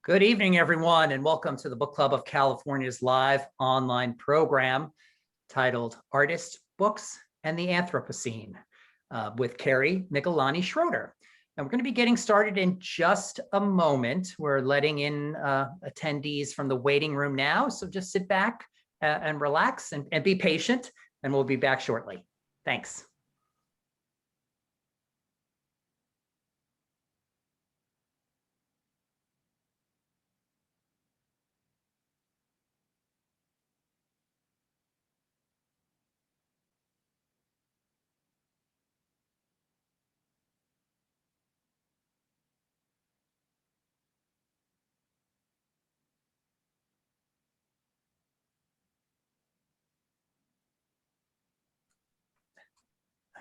Good evening, everyone, and welcome to the Book Club of California's live online program titled Artists, Books, and the Anthropocene with Keri Miki-Lani Schroeder. And we're going to be getting started in just a moment. We're letting in attendees from the waiting room now, so just sit back and relax and be patient, and we'll be back shortly. Thanks.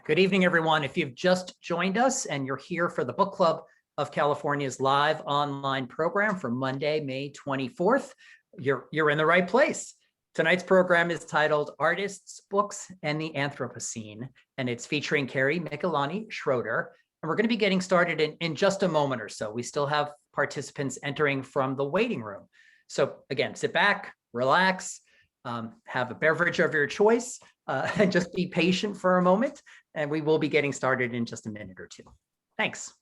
Good evening, everyone. If you've just joined us and you're here for the Book Club of California's live online program for Monday, May 24th, you're in the right place. Tonight's program is titled Artists, Books, and the Anthropocene, and it's featuring Keri Miki-Lani Schroeder. And we're going to be getting started in just a moment or so. We still have participants entering from the waiting room. So again, sit back, relax, have a beverage of your choice, and just be patient for a moment. And we will be getting started in just a minute or two. Thanks.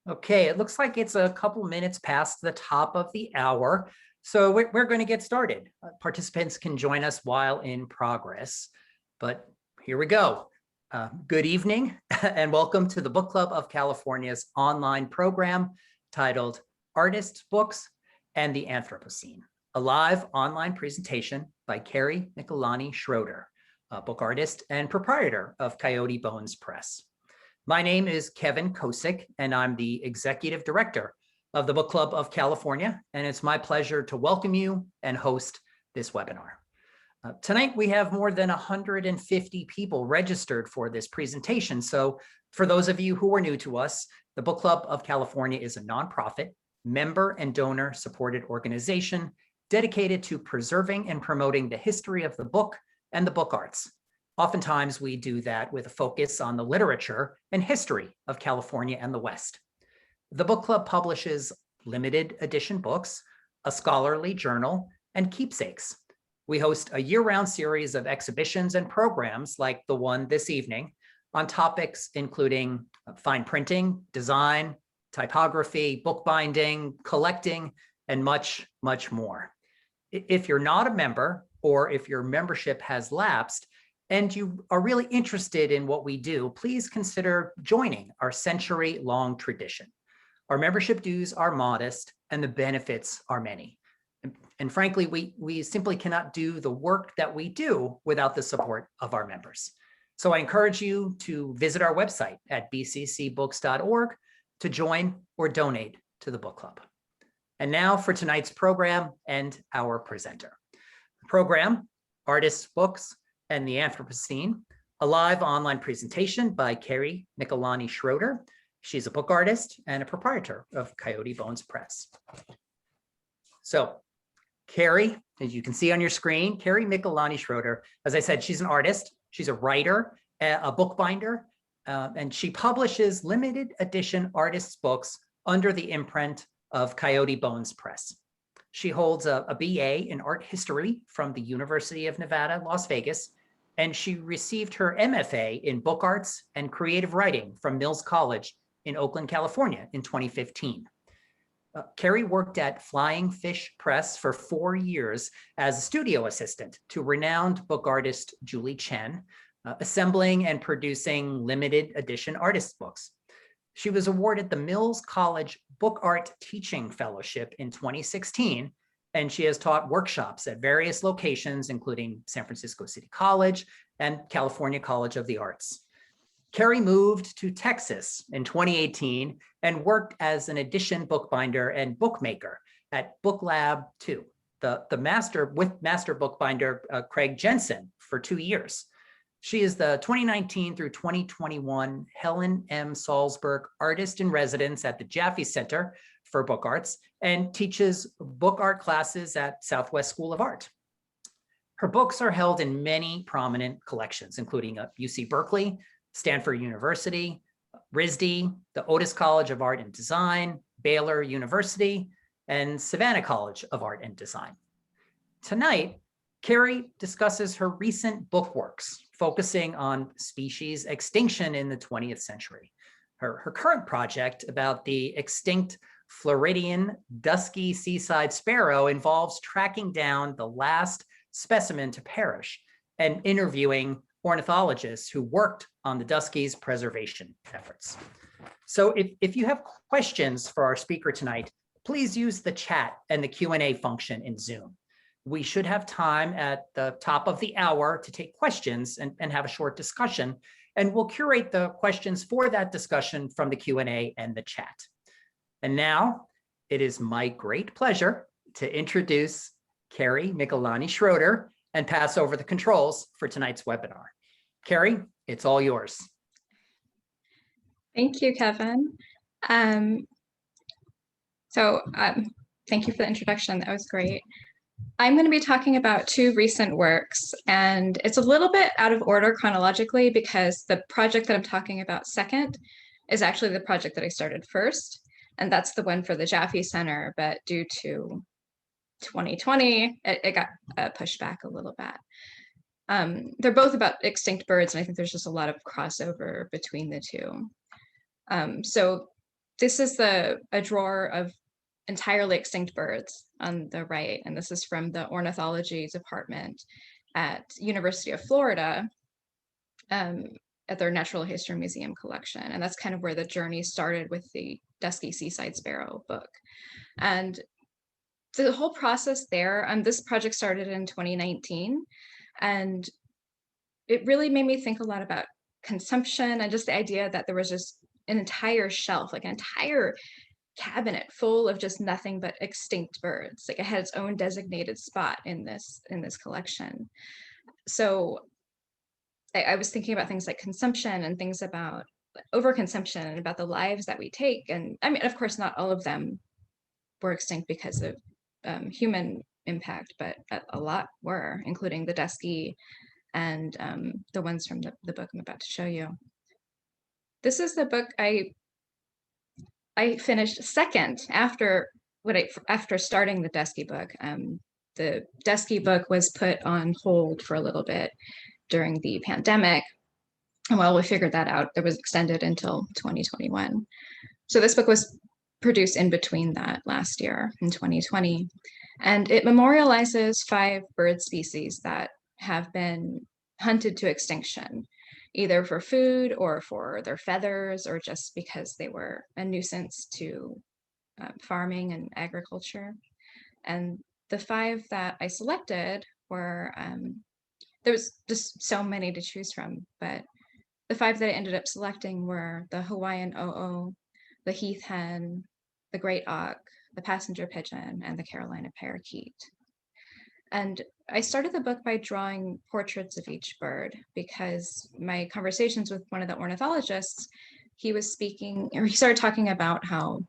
Okay, it looks like it's a couple minutes past the top of the hour, so we're going to get started. Participants can join us while in progress, but here we go. Good evening and welcome to the Book Club of California's online program titled Artists, Books, and the Anthropocene, a live online presentation by Keri Miki-Lani Schroeder, a book artist and proprietor of Coyote Bones Press. My name is Kevin Kosick, and I'm the Executive Director of the Book Club of California, and it's my pleasure to welcome you and host this webinar. Tonight, we have more than 150 people registered for this presentation. So for those of you who are new to us, the Book Club of California is a nonprofit, member and donor supported organization dedicated to preserving and promoting the history of the book and the book arts. Oftentimes, we do that with a focus on the literature and history of California and the West. The book club publishes limited edition books, a scholarly journal, and keepsakes. We host a year-round series of exhibitions and programs like the one this evening on topics including fine printing, design, typography, bookbinding, collecting, and much, much more. If you're not a member, or if your membership has lapsed, and you are really interested in what we do, please consider joining our century-long tradition. Our membership dues are modest and the benefits are many. And frankly, we simply cannot do the work that we do without the support of our members. So I encourage you to visit our website at bccbooks.org to join or donate to the book club. And now for tonight's program and our presenter. The program, Artists, Books, and the Anthropocene, a live online presentation by Keri Miki-Lani Schroeder. She's a book artist and a proprietor of Coyote Bones Press. So Keri, as you can see on your screen, Keri Miki-Lani Schroeder, as I said, she's an artist, she's a writer, a bookbinder, and she publishes limited edition artists' books under the imprint of Coyote Bones Press. She holds a BA in art history from the University of Nevada, Las Vegas, and she received her MFA in book arts and creative writing from Mills College in Oakland, California in 2015. Keri worked at Flying Fish Press for 4 years as a studio assistant to renowned book artist Julie Chen, assembling and producing limited edition artist books. She was awarded the Mills College Book Art Teaching Fellowship in 2016, and she has taught workshops at various locations, including San Francisco City College and California College of the Arts. Keri moved to Texas in 2018 and worked as an edition bookbinder and bookmaker at Book Lab 2, the master bookbinder Craig Jensen for 2 years. She is the 2019 through 2021 Helen M. Salzberg Artist in Residence at the Jaffe Center for Book Arts and teaches book art classes at Southwest School of Art. Her books are held in many prominent collections, including UC Berkeley, Stanford University, RISD, the Otis College of Art and Design, Baylor University, and Savannah College of Art and Design. Tonight, Keri discusses her recent bookworks, focusing on species extinction in the 20th century. Her current project about the extinct Floridian Dusky Seaside Sparrow involves tracking down the last specimen to perish and interviewing ornithologists who worked on the Duskies' preservation efforts. So if you have questions for our speaker tonight, please use the chat and the Q&A function in Zoom. We should have time at the top of the hour to take questions and have a short discussion, and we'll curate the questions for that discussion from the Q&A and the chat. And now it is my great pleasure to introduce Keri Miki-Lani Schroeder and pass over the controls for tonight's webinar. Keri, it's all yours. Thank you, Kevin. Thank you for the introduction. That was great. I'm going to be talking about 2 recent works, and it's a little bit out of order chronologically because the project that I'm talking about second is actually the project that I started first, and that's the one for the Jaffe Center, but due to 2020, it got pushed back a little bit. They're both about extinct birds, and I think there's just a lot of crossover between the 2. So this is a drawer of entirely extinct birds on the right, and this is from the ornithology department at University of Florida at their Natural History Museum collection, and that's kind of where the journey started with the Dusky Seaside Sparrow book. And the whole process there, this project started in 2019, and it really made me think a lot about consumption and just the idea that there was just an entire shelf, like an entire cabinet full of just nothing but extinct birds. Like it had its own designated spot in this collection. So I was thinking about things like consumption and things about overconsumption and about the lives that we take. And I mean, of course, not all of them were extinct because of human impact, but a lot were, including the Dusky and the ones from the book I'm about to show you. This is the book I finished second after starting the Dusky book. The Dusky book was put on hold for a little bit during the pandemic. And while we figured that out, it was extended until 2021. So this book was produced in between that last year in 2020. And it memorializes 5 bird species that have been hunted to extinction, either for food or for their feathers or just because they were a nuisance to farming and agriculture. And the 5 that I selected were, there was just so many to choose from, but the 5 that I ended up selecting were the Hawaiian oo, the heath hen, the great auk, the passenger pigeon, and the Carolina parakeet. And I started the book by drawing portraits of each bird because my conversations with one of the ornithologists, he started talking about how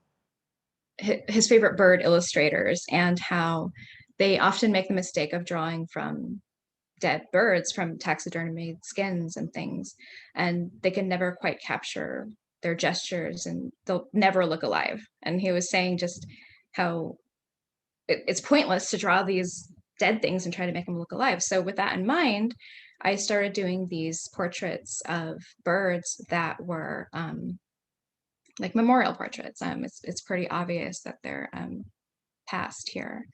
his favorite bird illustrators and how they often make the mistake of drawing from dead birds, from taxidermied skins and things, and they can never quite capture their gestures and they'll never look alive. And he was saying just how it's pointless to draw these dead things and try to make them look alive. So with that in mind, I started doing these portraits of birds that were like memorial portraits. It's pretty obvious that they're past here.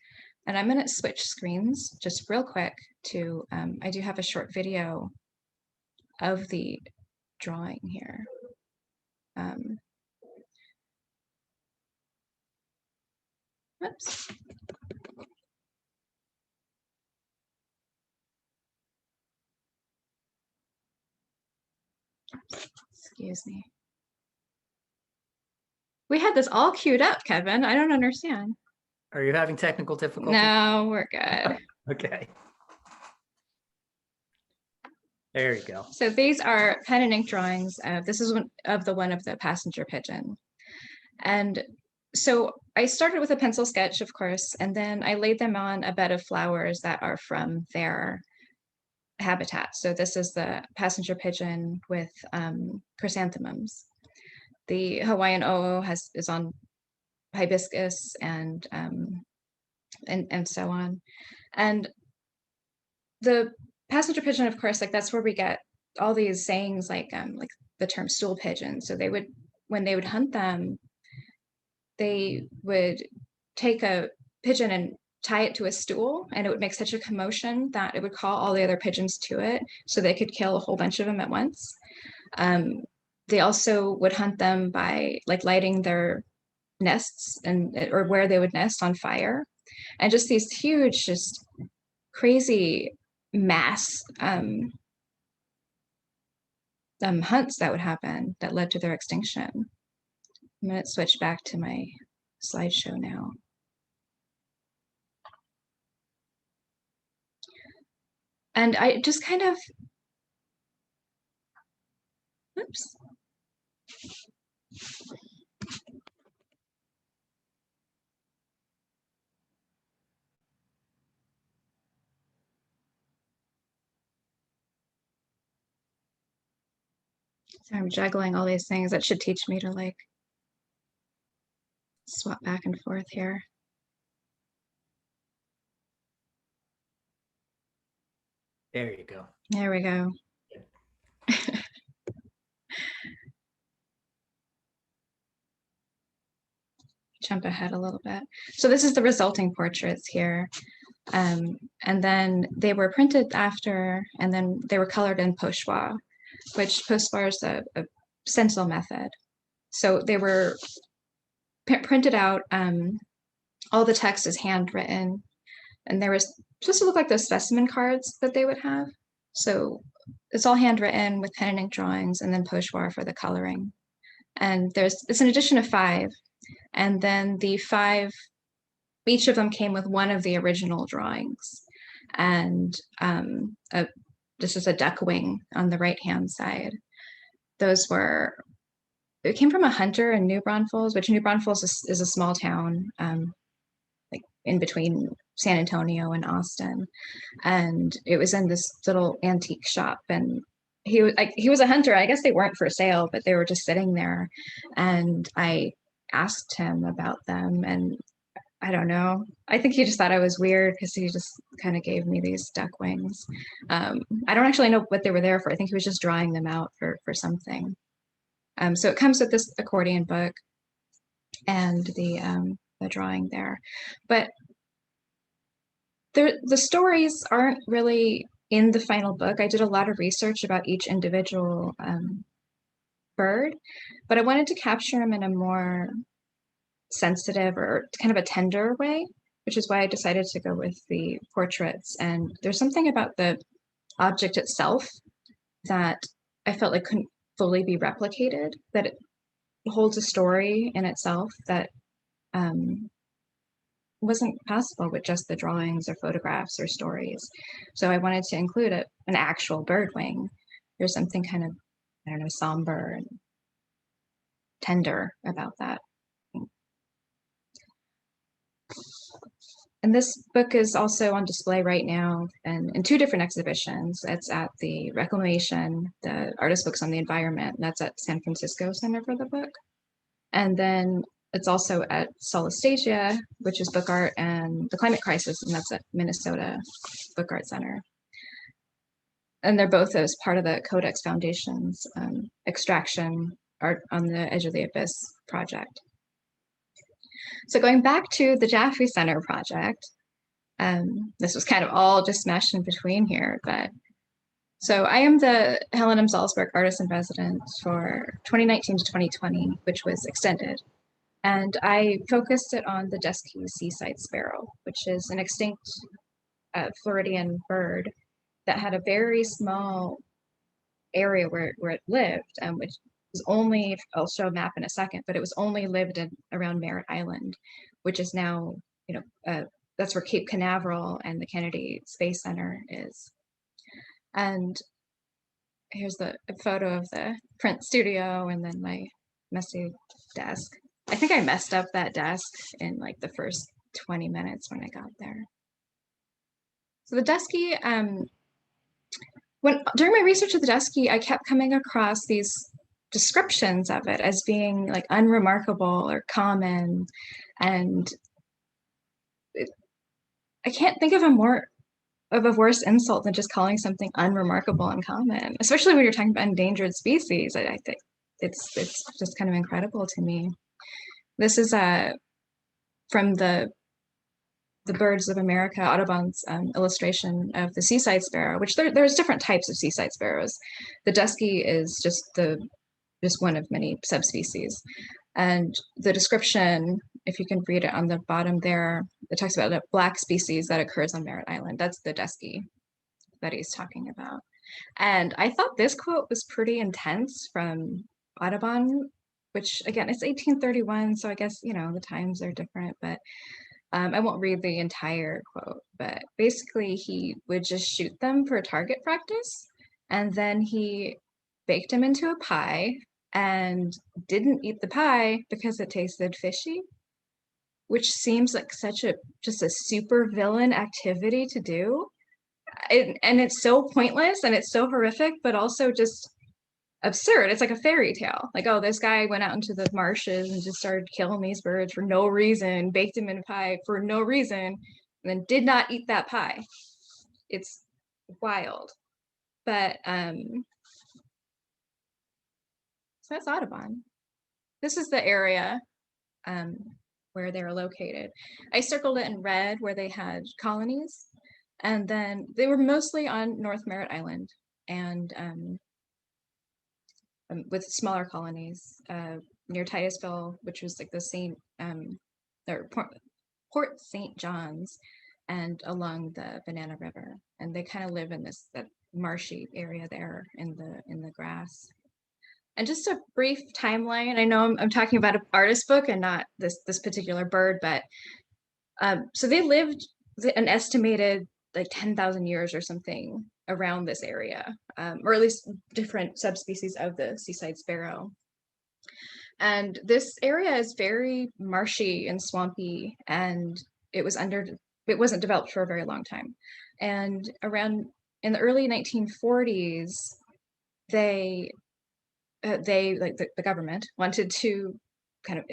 And I'm going to switch screens just real quick to, I do have a short video of the drawing here. Oops. Excuse me. We had this all queued up, Kevin. I don't understand. Are you having technical difficulties? No, we're good. Okay. There you go. So these are pen and ink drawings. This is one of the passenger pigeon. And so I started with a pencil sketch, of course, and then I laid them on a bed of flowers that are from their habitat. So this is the passenger pigeon with chrysanthemums. The Hawaiian o'o is on hibiscus and so on. And the passenger pigeon, of course, like that's where we get all these sayings like the term stool pigeon. So they would, when they would hunt them, they would take a pigeon and tie it to a stool, and it would make such a commotion that it would call all the other pigeons to it, so they could kill a whole bunch of them at once. They also would hunt them by like lighting their nests or where they would nest on fire, and just these huge, just crazy mass hunts that would happen that led to their extinction. I'm going to switch back to my slideshow now. And I just kind of, oops. So I'm juggling all these things that should teach me to like swap back and forth here. There you go. There we go. Jump ahead a little bit. So this is the resulting portraits here. And then they were printed after, and then they were colored in pochoir, which pochoir is a stencil method. So they were printed out, all the text is handwritten, and there was supposed to look like those specimen cards that they would have. So it's all handwritten with pen and ink drawings, and then pochoir for the coloring. And it's an edition of 5. And then the 5, each of them came with one of the original drawings. And this is a duck wing on the right-hand side. It came from a hunter in New Braunfels, which New Braunfels is a small town, like in between San Antonio and Austin. And it was in this little antique shop, and he was a hunter. I guess they weren't for sale, but they were just sitting there. And I asked him about them, and I don't know. I think he just thought I was weird because he just kind of gave me these duck wings. I don't actually know what they were there for. I think he was just drawing them out for something. So it comes with this accordion book and the drawing there. But the stories aren't really in the final book. I did a lot of research about each individual bird, but I wanted to capture them in a more sensitive or kind of a tender way, which is why I decided to go with the portraits. And there's something about the object itself that I felt like couldn't fully be replicated, that it holds a story in itself that wasn't possible with just the drawings or photographs or stories. So I wanted to include an actual bird wing. There's something kind of, I don't know, somber and tender about that. And this book is also on display right now and in 2 different exhibitions. It's at the Reclamation, the Artist Books on the Environment, and that's at San Francisco Center for the Book. And then it's also at Solastasia, which is book art, and the Climate Crisis, and that's at Minnesota Book Art Center. And they're both as part of the Codex Foundation's Extraction Art on the Edge of the Abyss project. So going back to the Jaffe Center project, this was kind of all just smashed in between here, but so I am the Helen M. Salzberg Artist in Residence for 2019 to 2020, which was extended. And I focused it on the Dusky Seaside Sparrow, which is an extinct Floridian bird that had a very small area where it lived, which was only, I'll show a map in a second, but it was only lived in around Merritt Island, which is now, that's where Cape Canaveral and the Kennedy Space Center is. And here's a photo of the print studio and then my messy desk. I think I messed up that desk in like the first 20 minutes when I got there. So the Dusky, during my research of the Dusky, I kept coming across these descriptions of it as being like unremarkable or common, and I can't think of a worse insult than just calling something unremarkable and common, especially when you're talking about endangered species. I think it's just kind of incredible to me. This is from the Birds of America Audubon's illustration of the seaside sparrow, which there's different types of seaside sparrows. The Dusky is just one of many subspecies. And the description, if you can read it on the bottom there, it talks about a black species that occurs on Merritt Island. That's the Dusky that he's talking about. And I thought this quote was pretty intense from Audubon, which again, it's 1831, so I guess, the times are different, but I won't read the entire quote, but basically he would just shoot them for target practice, and then he baked them into a pie and didn't eat the pie because it tasted fishy, which seems like just a super villain activity to do. And it's so pointless and it's so horrific, but also just absurd. It's like a fairy tale. Like, oh, this guy went out into the marshes and just started killing these birds for no reason, baked them in a pie for no reason, and then did not eat that pie. It's wild. But so that's Audubon. This is the area where they're located. I circled it in red where they had colonies, and then they were mostly on North Merritt Island, and with smaller colonies near Titusville, which was like the Port St. John's, and along the Banana River, and they kind of live in that marshy area there in the grass. And just a brief timeline. I know I'm talking about an artist book and not this particular bird, but so they lived an estimated like 10,000 years or something around this area, or at least different subspecies of the seaside sparrow. And this area is very marshy and swampy, and it wasn't developed for a very long time. And around in the early 1940s, they like the government wanted to kind of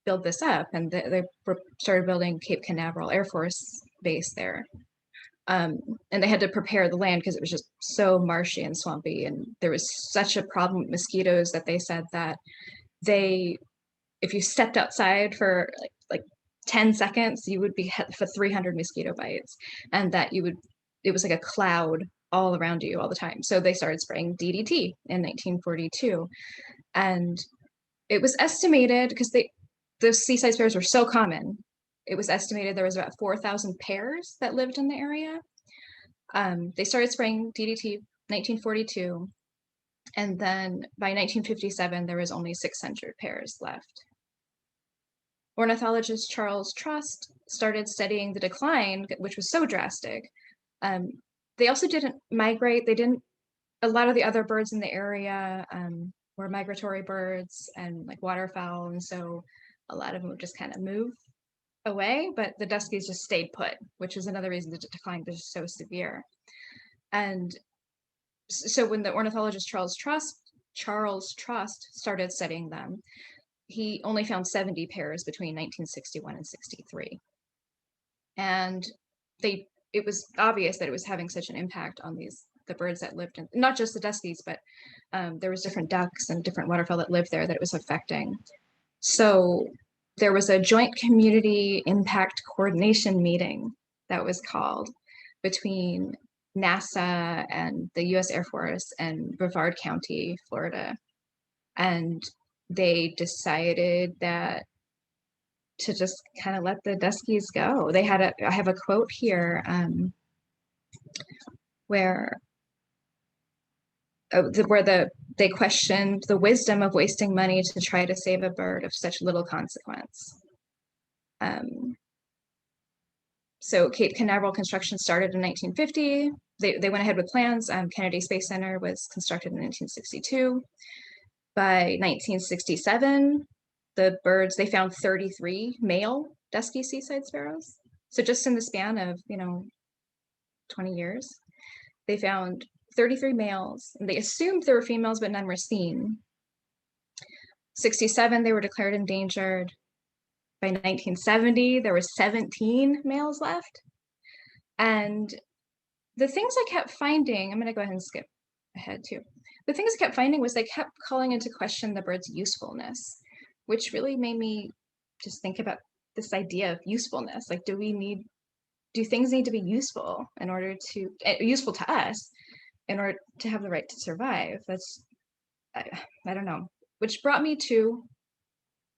build this up, and they started building Cape Canaveral Air Force Base there. And they had to prepare the land because it was just so marshy and swampy, and there was such a problem with mosquitoes that they said that if you stepped outside for like 10 seconds, you would be hit for 300 mosquito bites, and that it was like a cloud all around you all the time. So they started spraying DDT in 1942, and it was estimated, because the seaside sparrows were so common, it was estimated there was about 4,000 pairs that lived in the area. They started spraying DDT 1942, and then by 1957 there was only 600 pairs left. Ornithologist Charles Trust started studying the decline, which was so drastic. They also didn't migrate. A lot of the other birds in the area were migratory birds and like waterfowl, and so a lot of them would just kind of move away, but the Duskies just stayed put, which is another reason the decline was so severe. And so when the ornithologist Charles Trust started studying them, he only found 70 pairs between 1961 and 63. And it was obvious that it was having such an impact on the birds that lived in, not just the Duskies, but there was different ducks and different waterfowl that lived there that it was affecting. So there was a joint community impact coordination meeting that was called between NASA and the US Air Force and Brevard County, Florida. And they decided that to just kind of let the Duskies go. They had I have a quote here where they questioned the wisdom of wasting money to try to save a bird of such little consequence. So Cape Canaveral construction started in 1950. They went ahead with plans. Kennedy Space Center was constructed in 1962. By 1967, the birds, they found 33 male dusky seaside sparrows. So just in the span of, 20 years, they found 33 males, and they assumed there were females, but none were seen. 67, they were declared endangered. By 1970, there were 17 males left. And the things I kept finding, I'm going to go ahead and skip ahead too. The things I kept finding was they kept calling into question the bird's usefulness, which really made me just think about this idea of usefulness. Like, do things need to be useful in order to, useful to us in order to have the right to survive? I don't know. Which brought me to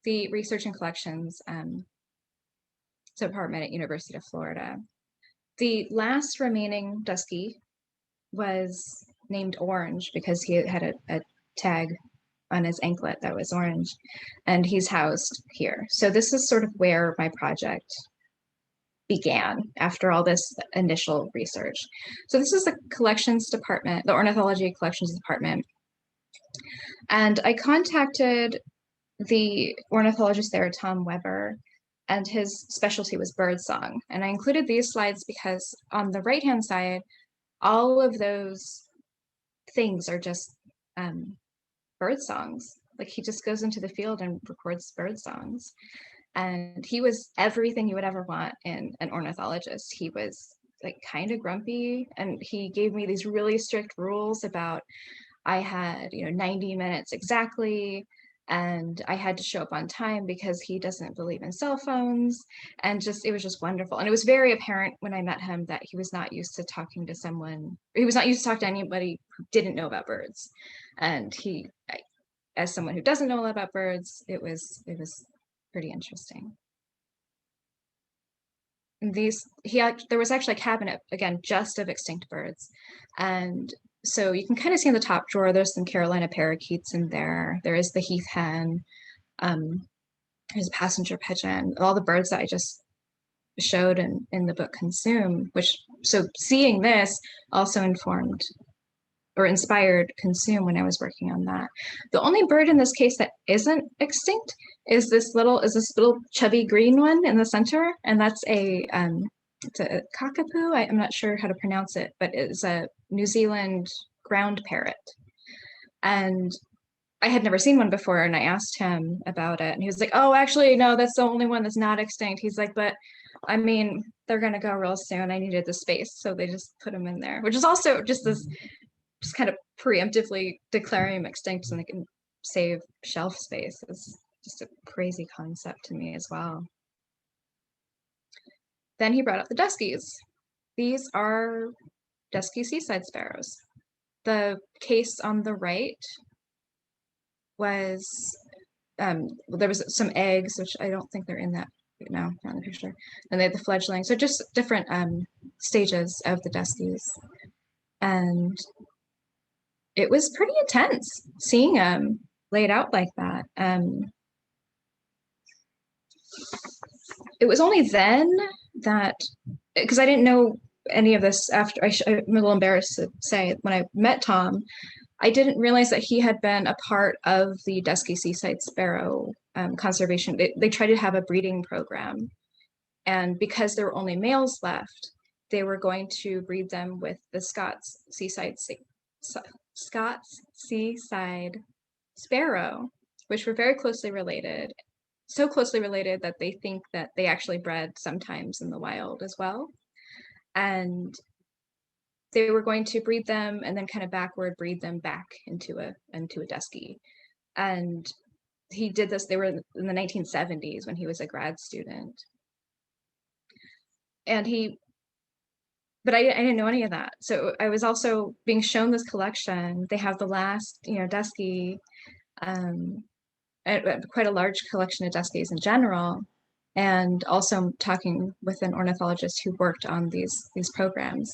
the research and collections department at University of Florida. The last remaining dusky was named Orange because he had a tag on his anklet that was orange, and he's housed here. So this is sort of where my project began after all this initial research. So this is the collections department, the ornithology collections department. And I contacted the ornithologist there, Tom Weber, and his specialty was birdsong. And I included these slides because on the right-hand side, all of those things are just bird songs. Like, he just goes into the field and records bird songs. And he was everything you would ever want in an ornithologist. He was like kind of grumpy, and he gave me these really strict rules about, I had 90 minutes exactly, and I had to show up on time because he doesn't believe in cell phones. And it was just wonderful. And it was very apparent when I met him that he was not used to talking to anybody who didn't know about birds. And as someone who doesn't know a lot about birds, it was pretty interesting. There was actually a cabinet, again, just of extinct birds. And so you can kind of see in the top drawer, there's some Carolina parakeets in there. There is the heath hen. There's a passenger pigeon. All the birds that I just showed in the book Consume, so seeing this also informed or inspired Consume when I was working on that. The only bird in this case that isn't extinct is this little chubby green one in the center, and that's it's a cockapoo. I'm not sure how to pronounce it, but it's a New Zealand ground parrot. And I had never seen one before, and I asked him about it, and he was like, "Oh, actually, no, that's the only one that's not extinct." He's like, "But I mean, they're gonna go real soon. I needed the space, so they just put them in there," which is also just kind of preemptively declaring them extinct so they can save shelf space. Is just a crazy concept to me as well. Then he brought up the Duskies. These are Dusky seaside sparrows. The case on the right was, there was some eggs, which I don't think they're in that now, not in the picture. And they had the fledglings. So just different stages of the Duskies. And it was pretty intense seeing them laid out like that. It was only then that, because I didn't know any of this after, I'm a little embarrassed to say, when I met Tom, I didn't realize that he had been a part of the Dusky Seaside Sparrow conservation. They tried to have a breeding program. And because there were only males left, they were going to breed them with the Scots Seaside Sparrow, which were very closely related. So closely related that they think that they actually bred sometimes in the wild as well. And they were going to breed them and then kind of backward breed them back into a Dusky. And he did this, they were in the 1970s when he was a grad student. And but I didn't know any of that. So I was also being shown this collection. They have the last, Dusky, quite a large collection of Duskies in general. and also talking with an ornithologist who worked on these programs.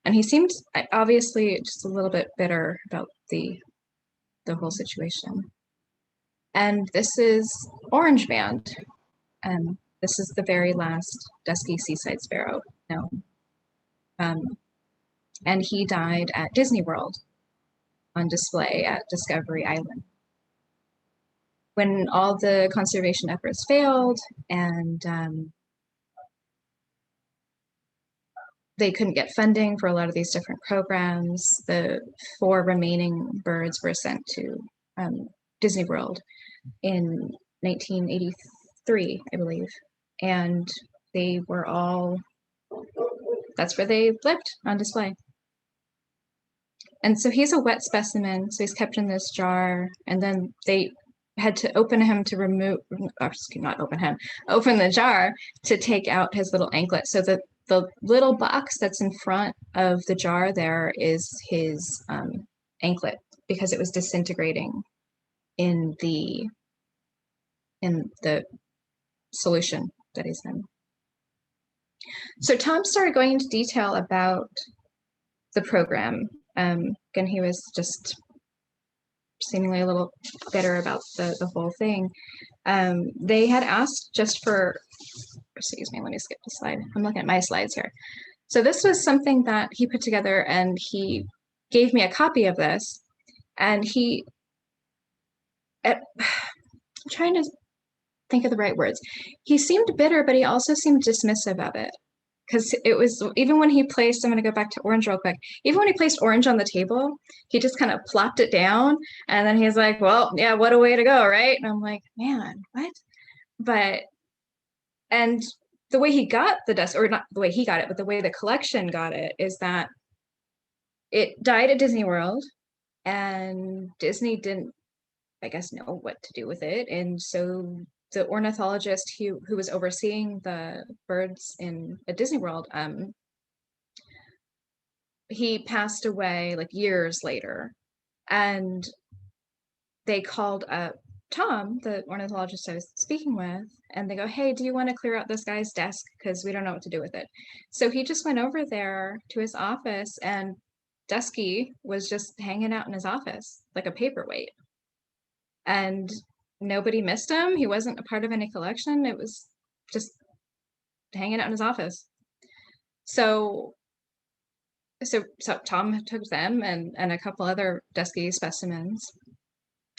And he seemed obviously just a little bit bitter about the whole situation. And this is Orange Band. And this is the very last Dusky Seaside Sparrow known. And he died at Disney World on display at Discovery Island. When all the conservation efforts failed and they couldn't get funding for a lot of these different programs, the 4 remaining birds were sent to Disney World in 1983, I believe. And they were all, that's where they lived, on display. And so he's a wet specimen, so he's kept in this jar, and then they had to open him to remove, not open him, open the jar to take out his little anklet. So the little box that's in front of the jar there is his anklet, because it was disintegrating in the solution that he's in. So Tom started going into detail about the program. Again, he was just seemingly a little bitter about the whole thing. They had asked just for, excuse me, let me skip the slide. I'm looking at my slides here. So this was something that he put together, and he gave me a copy of this. And I'm trying to think of the right words. He seemed bitter, but he also seemed dismissive of it. Because it was, even when he placed, I'm going to go back to orange real quick. Even when he placed orange on the table, he just kind of plopped it down. And then he's like, well, yeah, what a way to go, right? And I'm like, man, what? But, and the way he got the dust, or not the way he got it, but the way the collection got it, is that it died at Disney World. And Disney didn't, I guess, know what to do with it. And so the ornithologist who was overseeing the birds at Disney World, he passed away like years later, and they called up Tom, the ornithologist I was speaking with, and they go, hey, do you want to clear out this guy's desk? Because we don't know what to do with it. So he just went over there to his office, and Dusky was just hanging out in his office like a paperweight. And nobody missed him. He wasn't a part of any collection. It was just hanging out in his office. So Tom took them and a couple other Dusky specimens.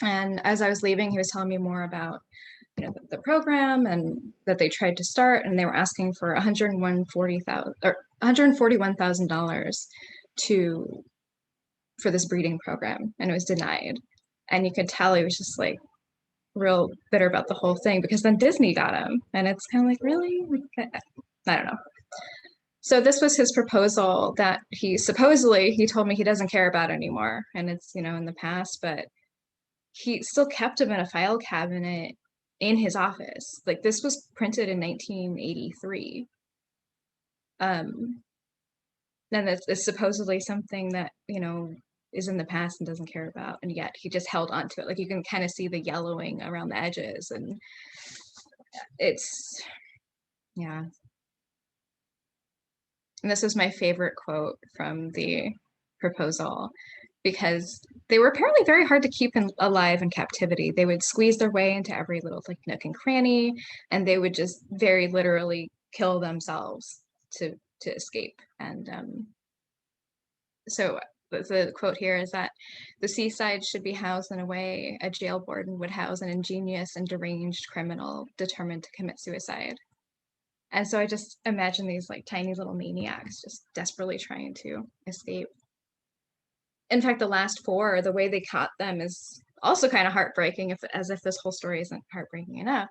And as I was leaving, he was telling me more about, the program, and that they tried to start, and they were asking for $141,000 for this breeding program, and it was denied. And you could tell he was just like real bitter about the whole thing, because then Disney got him, and it's kind of like, really? I don't know. So this was his proposal that he told me he doesn't care about anymore, and it's, in the past, but he still kept him in a file cabinet in his office. Like, this was printed in 1983. And it's supposedly something that, is in the past and doesn't care about, and yet he just held on to it. Like, you can kind of see the yellowing around the edges, and it's, yeah. And this is my favorite quote from the proposal, because they were apparently very hard to keep alive in captivity. They would squeeze their way into every little nook and cranny, and they would just very literally kill themselves to escape. And so the quote here is that the seaside should be housed in a way a jail warden would house an ingenious and deranged criminal determined to commit suicide. And so I just imagine these tiny little maniacs just desperately trying to escape. In fact, the last 4, the way they caught them is also kind of heartbreaking, as if this whole story isn't heartbreaking enough.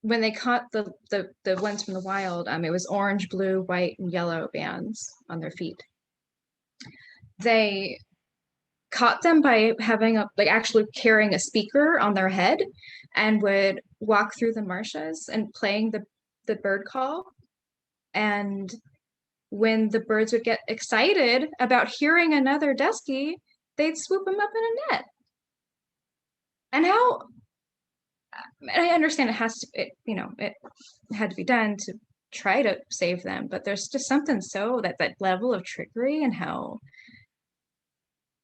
When they caught the ones from the wild, it was orange, blue, white, and yellow bands on their feet. They caught them by having actually carrying a speaker on their head, and would walk through the marshes and playing the bird call. And when the birds would get excited about hearing another Dusky, they'd swoop them up in a net. And I understand it had to be done to try to save them, but there's just something so that level of trickery and how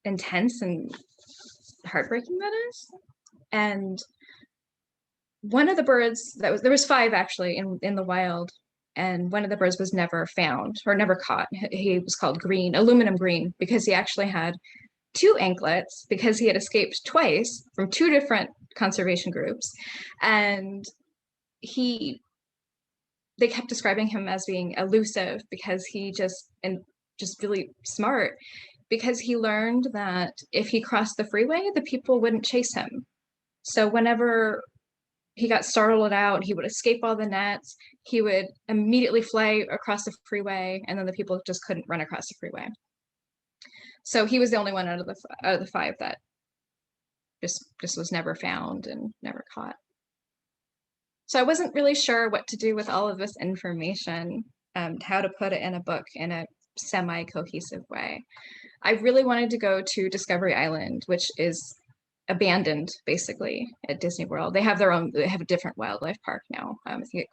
intense and heartbreaking that is. And one of the birds there was 5 actually in the wild, and one of the birds was never found or never caught. He was called aluminum green, because he actually had 2 anklets, because he had escaped twice from 2 different conservation groups. And they kept describing him as being elusive, because he just really smart, because he learned that if he crossed the freeway, the people wouldn't chase him. So whenever he got startled out, he would escape all the nets, he would immediately fly across the freeway, and then the people just couldn't run across the freeway. So he was the only one out of the 5 that just was never found and never caught. So I wasn't really sure what to do with all of this information, how to put it in a book in a semi-cohesive way. I really wanted to go to Discovery Island, which is abandoned basically at Disney World. They have a different wildlife park now. I think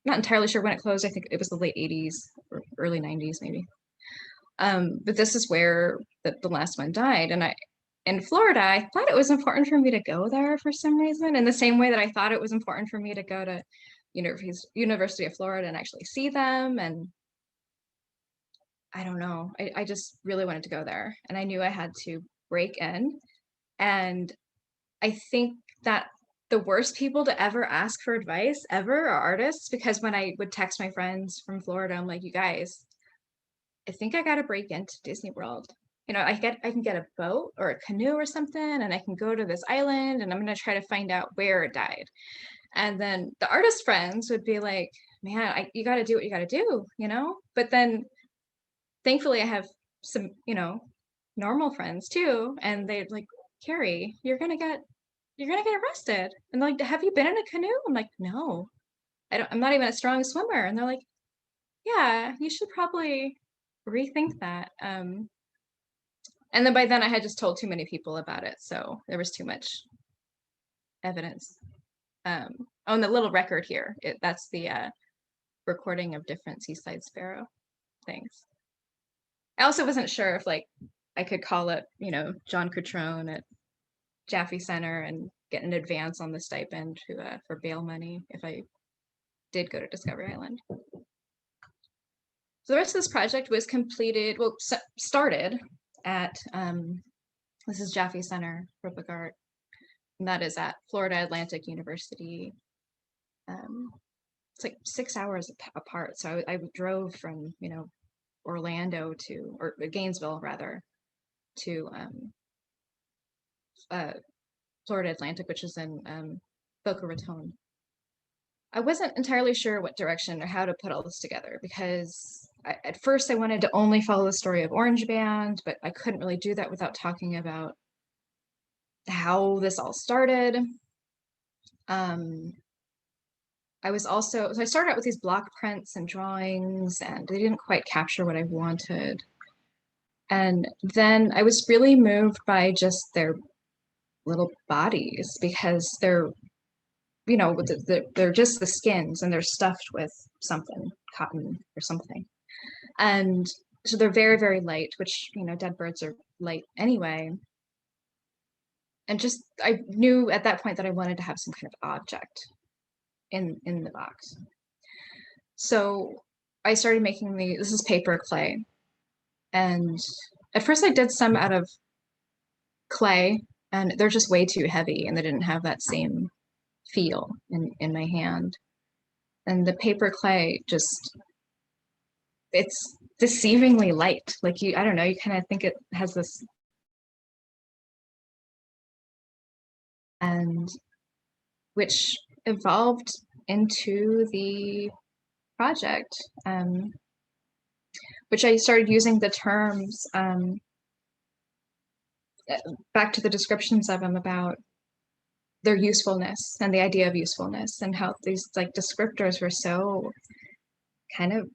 not entirely sure when it closed. I think it was the late 80s or early 90s maybe. But this is where the last one died. And in Florida, I thought it was important for me to go there for some reason, in the same way that I thought it was important for me to go to University of Florida and actually see them. And I don't know, I just really wanted to go there, and I knew I had to break in. And I think that the worst people to ever ask for advice ever are artists, because when I would text my friends from Florida, I'm like, you guys, I think I got to break into Disney World. I can get a boat or a canoe or something, and I can go to this island, and I'm going to try to find out where it died. And then the artist friends would be like, man, you got to do what you got to do, But then thankfully I have some, normal friends too. And they're like, Carrie, you're going to get arrested. And they're like, have you been in a canoe? I'm like, no, I'm not even a strong swimmer. And they're like, yeah, you should probably rethink that. And then by then I had just told too many people about it, so there was too much evidence. On the little record here, that's the recording of different Seaside Sparrow things. I also wasn't sure if I could call it, John Cutrone at Jaffe Center and get an advance on the stipend for bail money if I did go to Discovery Island. So the rest of this project was completed, started at, this is Jaffe Center for Book Art, and that is at Florida Atlantic University. It's like 6 hours apart. So I drove from, Orlando or Gainesville rather, to Florida Atlantic, which is in Boca Raton. I wasn't entirely sure what direction or how to put all this together, because at first I wanted to only follow the story of Orange Band, but I couldn't really do that without talking about how this all started. I started out with these block prints and drawings, and they didn't quite capture what I wanted. And then I was really moved by just their little bodies, because they're just the skins, and they're stuffed with something, cotton or something. And so they're very, very light, which, dead birds are light anyway. And just, I knew at that point that I wanted to have some kind of object in the box. So I started making this is paper clay. And at first I did some out of clay, and they're just way too heavy, and they didn't have that same feel in my hand. And the paper clay it's deceivingly light. I don't know, you kind of think it has this, and which evolved into the project, which I started using the terms, back to the descriptions of them, about their usefulness and the idea of usefulness, and how these descriptors were so kind of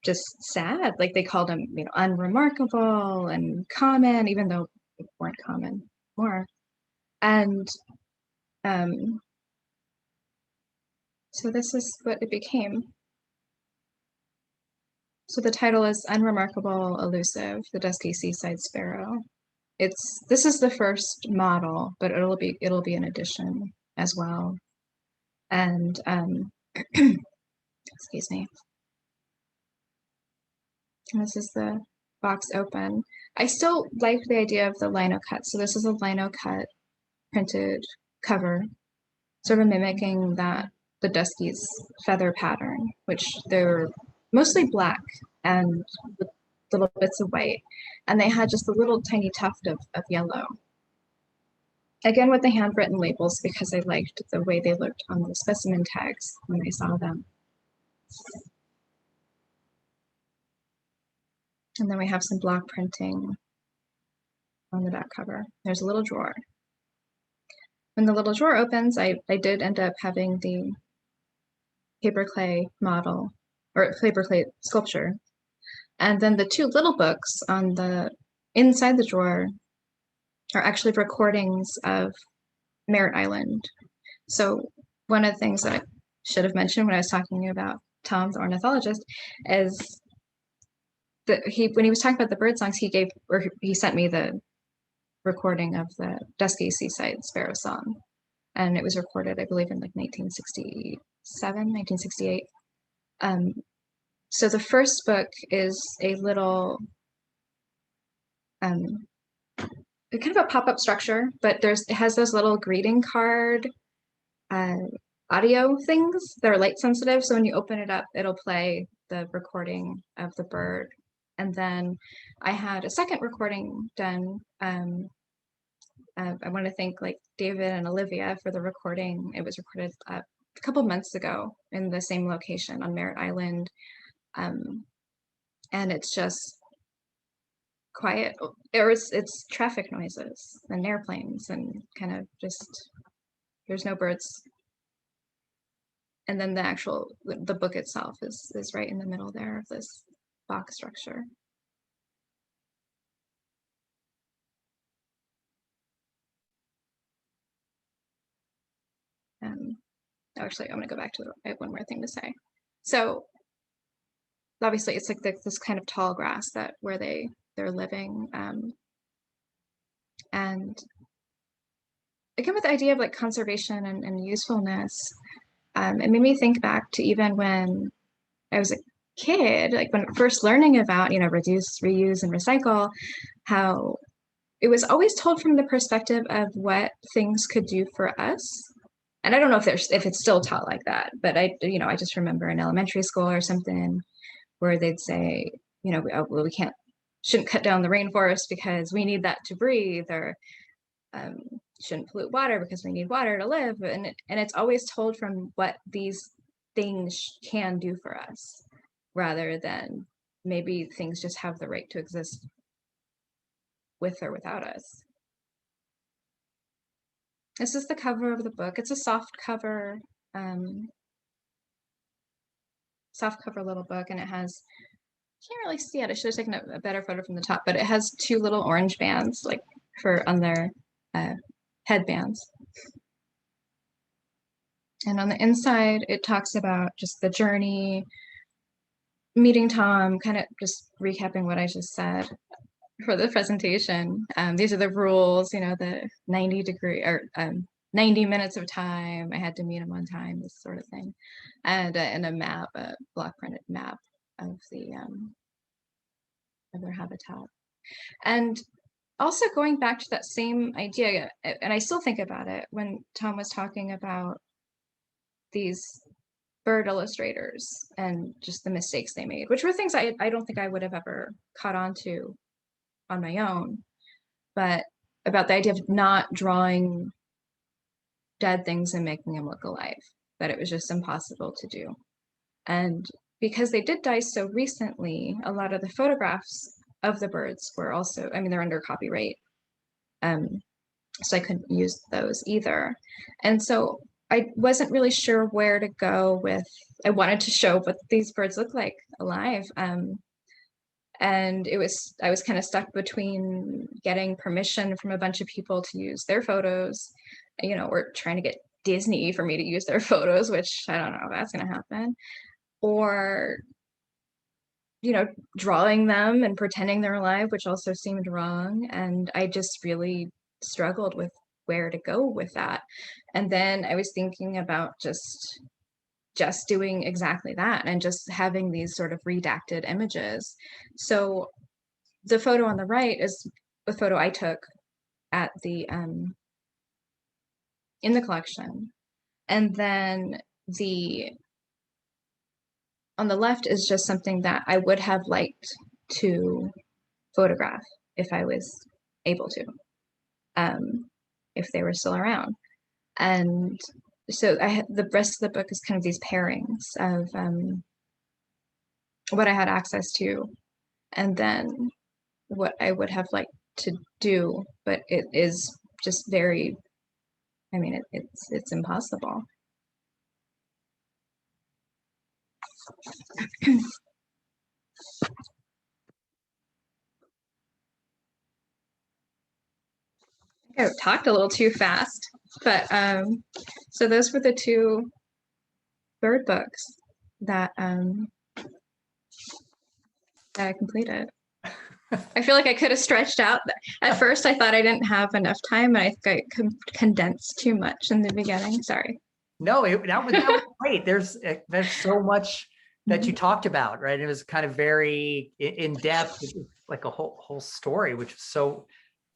just sad. They called them, unremarkable and common, even though they weren't common more. And So this is what it became. So the title is Unremarkable, Elusive, the Dusky Seaside Sparrow. This is the first model, but it'll be an edition as well. And excuse me. And this is the box open. I still like the idea of the lino cut. So this is a lino cut printed cover, sort of mimicking the Dusky's feather pattern, which they're mostly black and with little bits of white. And they had just a little tiny tuft of yellow. Again, with the handwritten labels, because I liked the way they looked on the specimen tags when I saw them. And then we have some block printing on the back cover. There's a little drawer. When the little drawer opens, I did end up having the paper clay model, or paper clay sculpture. And then the two little books on the inside the drawer are actually recordings of Merritt Island. So one of the things that I should have mentioned when I was talking about Tom, the ornithologist, is that when he was talking about the bird songs, he sent me the recording of the Dusky Seaside Sparrow song. And it was recorded, I believe, in like 1967, 1968. So the first book is a little, kind of a pop-up structure, but it has those little greeting card audio things that are light sensitive. So when you open it up, it'll play the recording of the bird. And then I had a second recording done. I want to thank like David and Olivia for the recording. It was recorded a couple months ago in the same location on Merritt Island. And it's just quiet, or it's traffic noises and airplanes and kind of just, there's no birds. And then the book itself is right in the middle there of this box structure. Actually, I'm going to go back to I have one more thing to say. So obviously it's like this kind of tall grass where they're living. And again, with the idea of like conservation and usefulness, it made me think back to even when I was a kid, like when first learning about, reduce, reuse, and recycle, how it was always told from the perspective of what things could do for us. And I don't know if it's still taught like that, but I just remember in elementary school or something where they'd say, we shouldn't cut down the rainforest because we need that to breathe, or shouldn't pollute water because we need water to live. And it's always told from what these things can do for us, rather than maybe things just have the right to exist with or without us. This is the cover of the book. It's a soft cover little book, and it has, can't really see it. I should have taken a better photo from the top, but it has two little orange bands like on their headbands. And on the inside, it talks about just the journey, meeting Tom, kind of just recapping what I just said for the presentation. These are the rules, the 90 minutes of time. I had to meet him on time, this sort of thing. And a map, a block printed map of their habitat. And also going back to that same idea, and I still think about it when Tom was talking about these bird illustrators and just the mistakes they made, which were things I don't think I would have ever caught on to on my own, but about the idea of not drawing dead things and making them look alive, that it was just impossible to do. And because they did die so recently, a lot of the photographs of the birds were also, they're under copyright. So I couldn't use those either. And so I wasn't really sure where to go with, I wanted to show what these birds look like alive. And I was kind of stuck between getting permission from a bunch of people to use their photos, or trying to get Disney for me to use their photos, which I don't know if that's going to happen, or drawing them and pretending they're alive, which also seemed wrong. And I just really struggled with where to go with that. And then I was thinking about just doing exactly that and just having these sort of redacted images. So the photo on the right is a photo I took at the in the collection. And then on the left is just something that I would have liked to photograph if I was able to, if they were still around. And so the rest of the book is kind of these pairings of what I had access to, and then what I would have liked to do, but it is just very, I mean, it's impossible. I talked a little too fast, but so those were the two bird books that that I completed. I feel like I could have stretched out. At first, I thought I didn't have enough time, and I think I condensed too much in the beginning. Sorry. No, that was great. There's so much that you talked about, right? It was kind of very in depth, like a whole story, which is so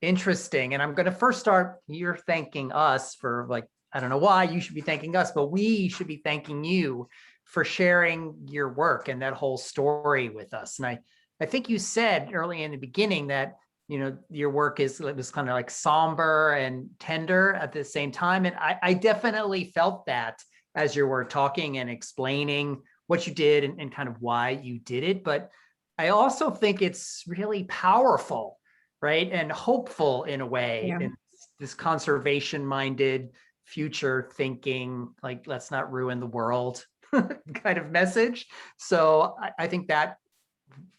interesting. And I'm going to first start. You're thanking us for, like, I don't know why you should be thanking us, but we should be thanking you for sharing your work and that whole story with us. And I think you said early in the beginning that, your work was kind of like somber and tender at the same time. And I definitely felt that as you were talking and explaining what you did and kind of why you did it. But I also think it's really powerful, right? And hopeful in a way, Yeah. in this conservation-minded, future thinking, like, let's not ruin the world kind of message. So I think that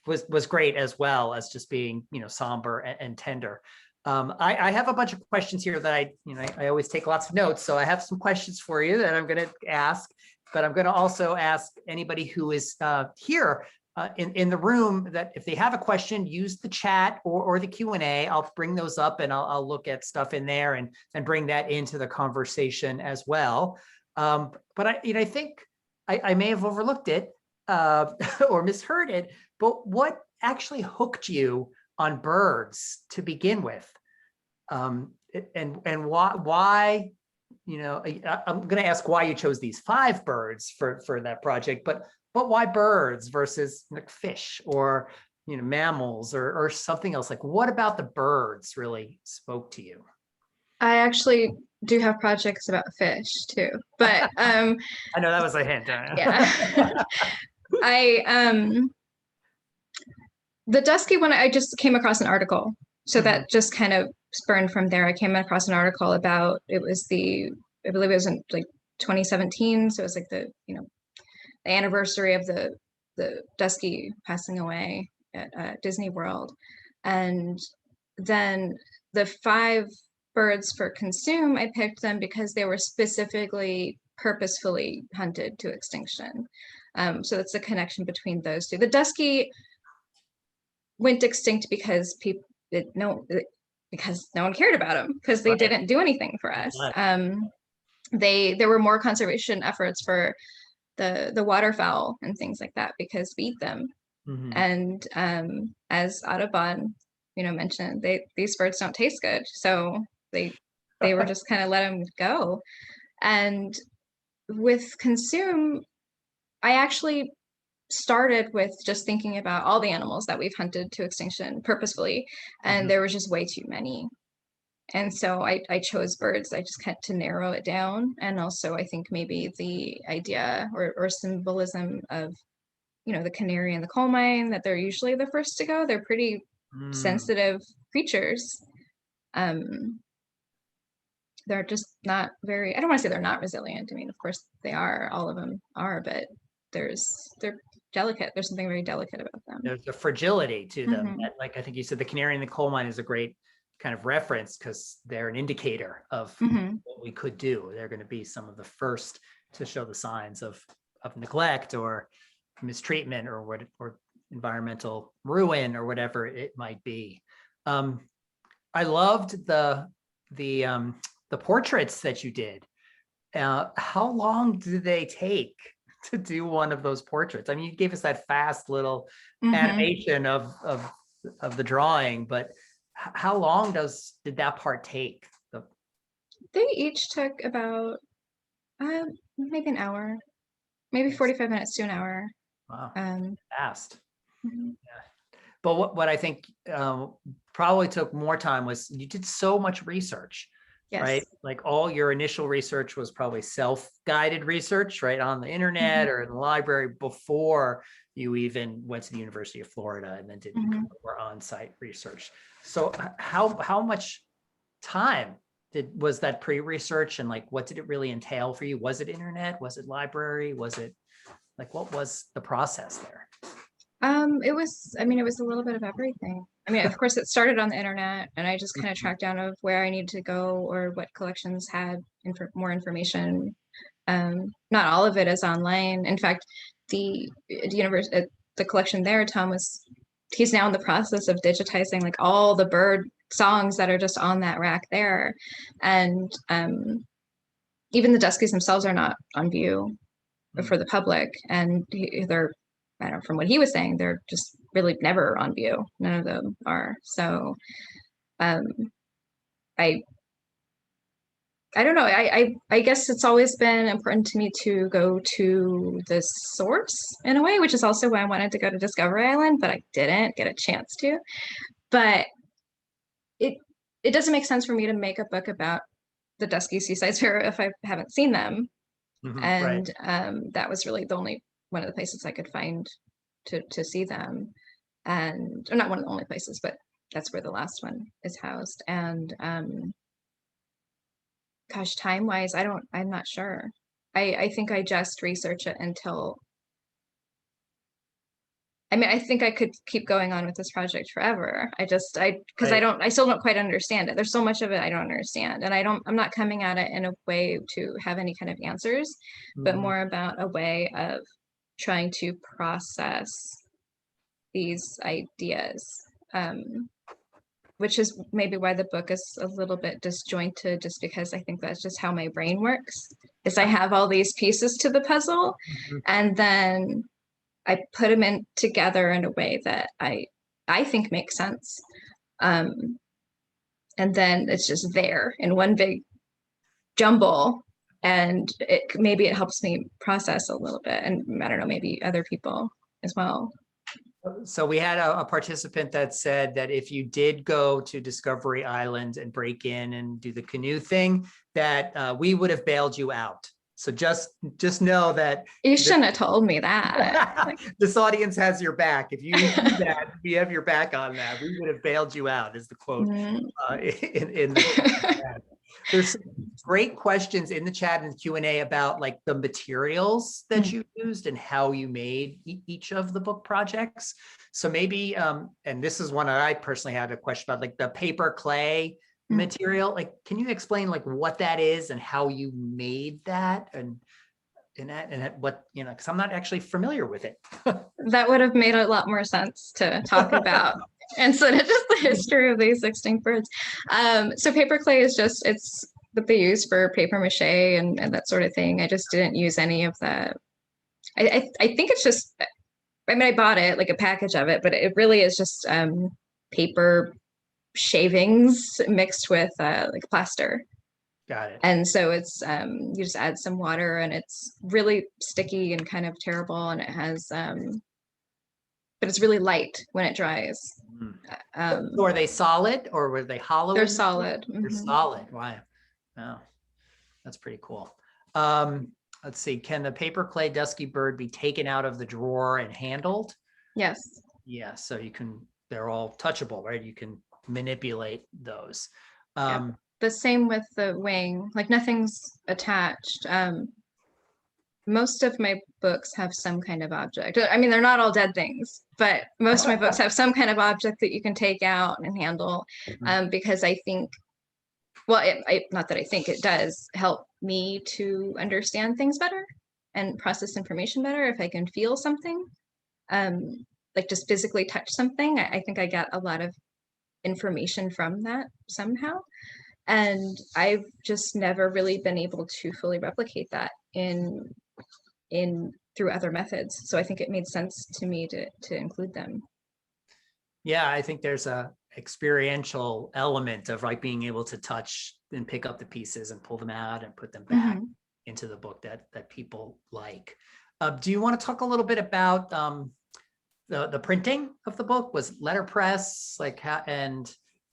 was great, as well as just being, somber and tender. I have a bunch of questions here that I always take lots of notes. So I have some questions for you that I'm going to ask, but I'm going to also ask anybody who is here in the room that if they have a question, use the chat or the Q&A. I'll bring those up and I'll look at stuff in there and bring that into the conversation as well. But I think I may have overlooked it or misheard it, but what actually hooked you on birds to begin with? And why, I'm going to ask why you chose these 5 birds for that project, but why birds versus like fish or, mammals or something else? Like, what about the birds really spoke to you? I actually do have projects about fish too, but I know that was a hint. Yeah. The Dusky one, I just came across an article. So that just kind of spurned from there. I came across an article about, I believe it was in like 2017. So it was like the anniversary of the Dusky passing away at Disney World. And then the 5 birds for consume, I picked them because they were specifically purposefully hunted to extinction. So that's the connection between those two. The Dusky went extinct because because no one cared about them, because they didn't do anything for us. There were more conservation efforts for the waterfowl and things like that because we eat them. And as Audubon mentioned, these birds don't taste good, so they were just kind of let them go. And with consume, I actually started with just thinking about all the animals that we've hunted to extinction purposefully, and there was just way too many. And so I chose birds. I just had to narrow it down. And also I think maybe the idea or symbolism of, the canary in the coal mine, that they're usually the first to go. They're pretty sensitive creatures. They're just not very, I don't want to say they're not resilient. I mean, of course they are, all of them are, but they're delicate. There's something very delicate about them. There's a fragility to them. Like I think you said, the canary in the coal mine is a great kind of reference because they're an indicator of Mhm. what we could do. They're going to be some of the first to show the signs of neglect or mistreatment or what, or environmental ruin or whatever it might be. I loved the portraits that you did. How long do they take to do one of those portraits? I mean, you gave us that fast little Mhm. animation of the drawing, but how long did that part take? They each took about maybe an hour, maybe 45 minutes to an hour. Wow, Um, fast. mhm. But what I think probably took more time was you did so much research, right? Yes. Like all your initial research was probably self-guided research, right? On the internet Mhm. or in the library before you even went to the University of Florida and then did Mhm. more on-site research. So how much time was that pre-research, and like what did it really entail for you? Was it internet? Was it library? Was it like, what was the process there? It was, I mean, it was a little bit of everything. I mean, of course, it started on the internet, and I just kind of tracked down of where I needed to go or what collections had more information. Not all of it is online. In fact, the the collection there, he's now in the process of digitizing like all the bird songs that are just on that rack there, and even the Duskies themselves are not on view for the public, and they're, I don't know, from what he was saying, they're just really never on view. None of them are. So um, I I don't know. I guess it's always been important to me to go to the source in a way, which is also why I wanted to go to Discovery Island, but I didn't get a chance to. But it it doesn't make sense for me to make a book about the Dusky Seaside Sparrow if I haven't seen them. Right. And that was really the only one of the places I could find to see them, and or not one of the only places, but that's where the last one is housed. And gosh, time wise, I'm not sure. I think I just research it until, I mean, I think I could keep going on with this project forever. Because Right. I still don't quite understand it. There's so much of it I don't understand. And I'm not coming at it in a way to have any kind of answers, but Mhm. more about a way of trying to process these ideas. Which is maybe why the book is a little bit disjointed, just because I think that's just how my brain works, is I have all these pieces to the puzzle, Mhm. and then I put them in together in a way that I think makes sense. Um, and then it's just there in one big jumble, and maybe it helps me process a little bit, and I don't know, maybe other people as well. So we had a participant that said that if you did go to Discovery Island and break in and do the canoe thing, that we would have bailed you out. So just know that You shouldn't have told me that. this audience has your back. If you do that, we have your back on that. We would have bailed you out, is the quote in the chat. There's some great questions in the chat and Q&A about like the materials that you used and how you made each of the book projects. So maybe, and this is one that I personally had a question about, like the paper clay material. Like, can you explain like what that is and how you made that and what, you know, because I'm not actually familiar with it. That would have made a lot more sense to talk about instead of just the history of these extinct birds. So paper clay is it's what they use for paper mache and that sort of thing. I just didn't use any of the, I think it's just, I mean, I bought it, like a package of it, but it really is just paper shavings mixed with like plaster. Got it. And so it's you just add some water, and it's really sticky and kind of terrible, and it has but it's really light when it dries. So are they solid or were they hollow? They're solid. They're solid. Wow. Wow. That's pretty cool. Let's see. Can the paper clay dusky bird be taken out of the drawer and handled? Yes. Yeah. So you can, they're all touchable, right? You can manipulate those. Yeah. The same with the wing, like nothing's attached. Most of my books have some kind of object. I mean, they're not all dead things, but most of my books have some kind of object that you can take out and handle, Mhm. because I think, well, not that I think, it does help me to understand things better and process information better if I can feel something, like just physically touch something. I think I get a lot of information from that somehow. And I've just never really been able to fully replicate that in through other methods. So I think it made sense to me to include them. Yeah, I think there's a experiential element of like being able to touch and pick up the pieces and pull them out and put them back into the book that people like. Do you want to talk a little bit about the printing of the book? Was letterpress, like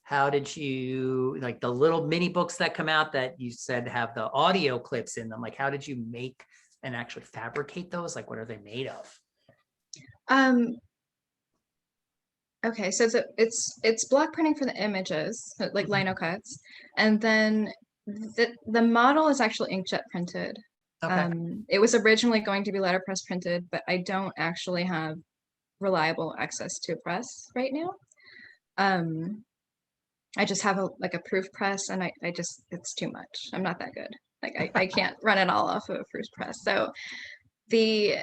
how did you, like the little mini books that come out that you said have the audio clips in them, like how did you make and actually fabricate those? Like what are they made of? Okay, so it's block printing for the images, like lino cuts, and then the model is actually inkjet printed. Okay. It was originally going to be letterpress printed, but I don't actually have reliable access to a press right now. I just have a proof press, and I just, it's too much. I'm not that good. Like I can't run it all off of a proof press. So the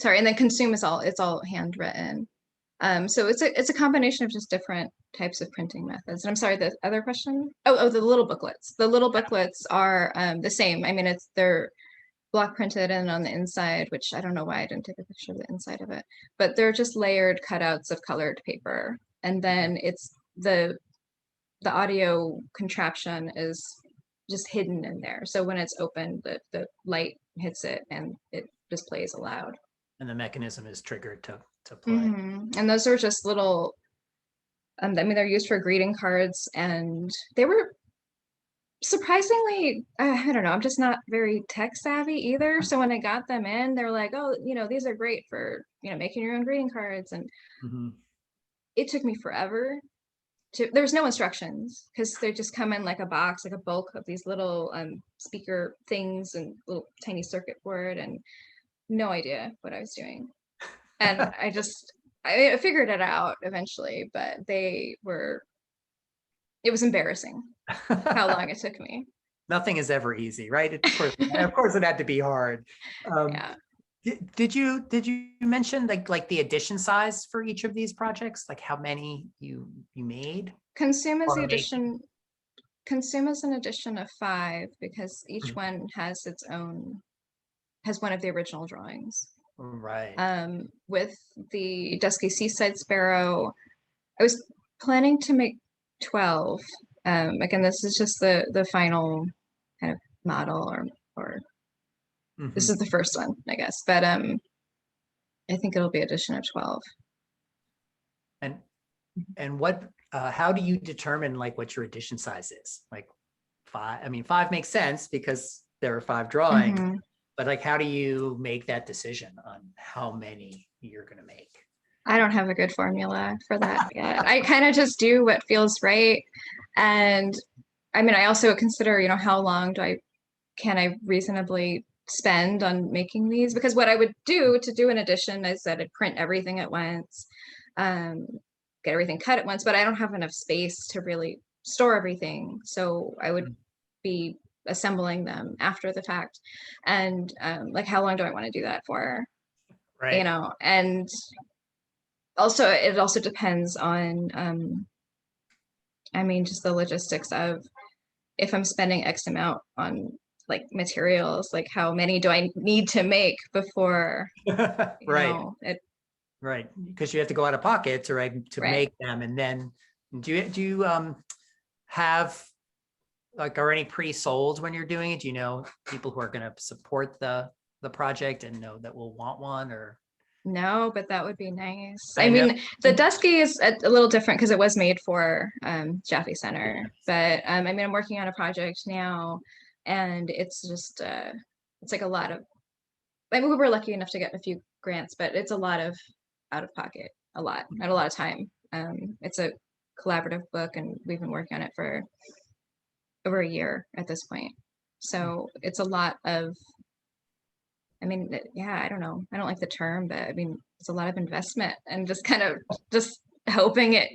sorry, and then consume is it's all handwritten. So it's a combination of just different types of printing methods. And I'm sorry, the other question? Oh, the little booklets. The little booklets are the same. I mean, they're block printed and on the inside, which I don't know why I didn't take a picture of the inside of it, but they're just layered cutouts of colored paper. And then it's the audio contraption is just hidden in there. So when it's open, the light hits it and it just plays aloud. And the mechanism is triggered to play. And those are just little, I mean, they're used for greeting cards, and they were surprisingly, I don't know, I'm just not very tech savvy either. So when I got them in, they're like, oh, these are great for, making your own greeting cards. And it took me forever there's no instructions because they just come in like a box, like a bulk of these little speaker things and little tiny circuit board, and no idea what I was doing. And I figured it out eventually, but it was embarrassing how long it took me. Nothing is ever easy, right? Of course it had to be hard. Yeah. Did you mention like the edition size for each of these projects? Like how many you made? Consume is an edition of 5 because each one has one of the original drawings. Right. With the Dusky Seaside Sparrow, I was planning to make 12. Again, this is just the final kind of model, or this is the first one, I guess. But I think it'll be edition of 12. And what? How do you determine like what your edition size is? Like 5? I mean, 5 makes sense because there are 5 drawings. But like, how do you make that decision on how many you're going to make? I don't have a good formula for that yet. I kind of just do what feels right. And I mean, I also consider, how long can I reasonably spend on making these? Because what I would do to do an edition is that I'd print everything at once, get everything cut at once, but I don't have enough space to really store everything. So I would be assembling them after the fact. And like, how long do I want to do that for? Right. And also, it also depends on, I mean, just the logistics of if I'm spending X amount on like materials, like how many do I need to make before, right. Right. Because you have to go out of pocket to make them. And then do you have like, are any pre-sold when you're doing it? Do you know people who are going to support the project and know that we'll want one, or? No, but that would be nice. I mean, the Dusky is a little different because it was made for Jaffe Center, but I mean, I'm working on a project now, and it's just it's like a lot of, I mean, we were lucky enough to get a few grants, but it's a lot of out of pocket, and a lot of time. It's a collaborative book, and we've been working on it for over a year at this point. So it's a lot of I mean, yeah, I don't know. I don't like the term, but I mean, it's a lot of investment and just kind of just hoping it,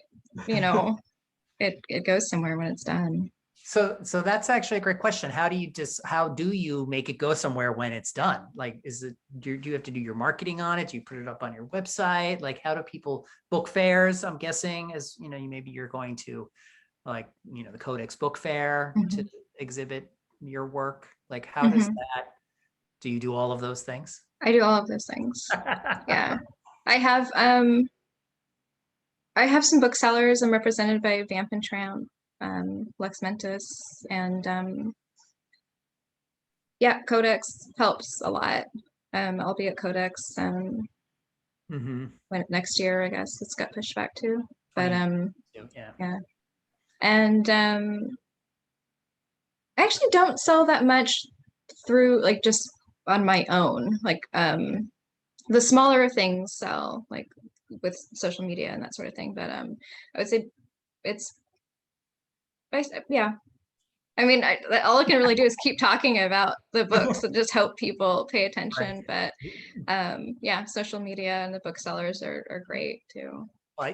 you know, it goes somewhere when it's done. So that's actually a great question. How do you make it go somewhere when it's done? Like, do you have to do your marketing on it? Do you put it up on your website? Like, how do people book fairs? I'm guessing, as you know, maybe you're going to, like, you know, the Codex Book Fair to exhibit your work. Like, how does that, do you do all of those things? I do all of those things. Yeah. I have some booksellers. I'm represented by Vamp and Tramp, Lex Mentis, and yeah, Codex helps a lot. I'll be at Codex when next year, I guess it's got pushed back too. But yeah. And I actually don't sell that much through, like, just on my own. Like the smaller things sell, like with social media and that sort of thing. But I would say it's, yeah. I mean, all I can really do is keep talking about the books and just hope people pay attention. Right. But yeah, social media and the booksellers are great too.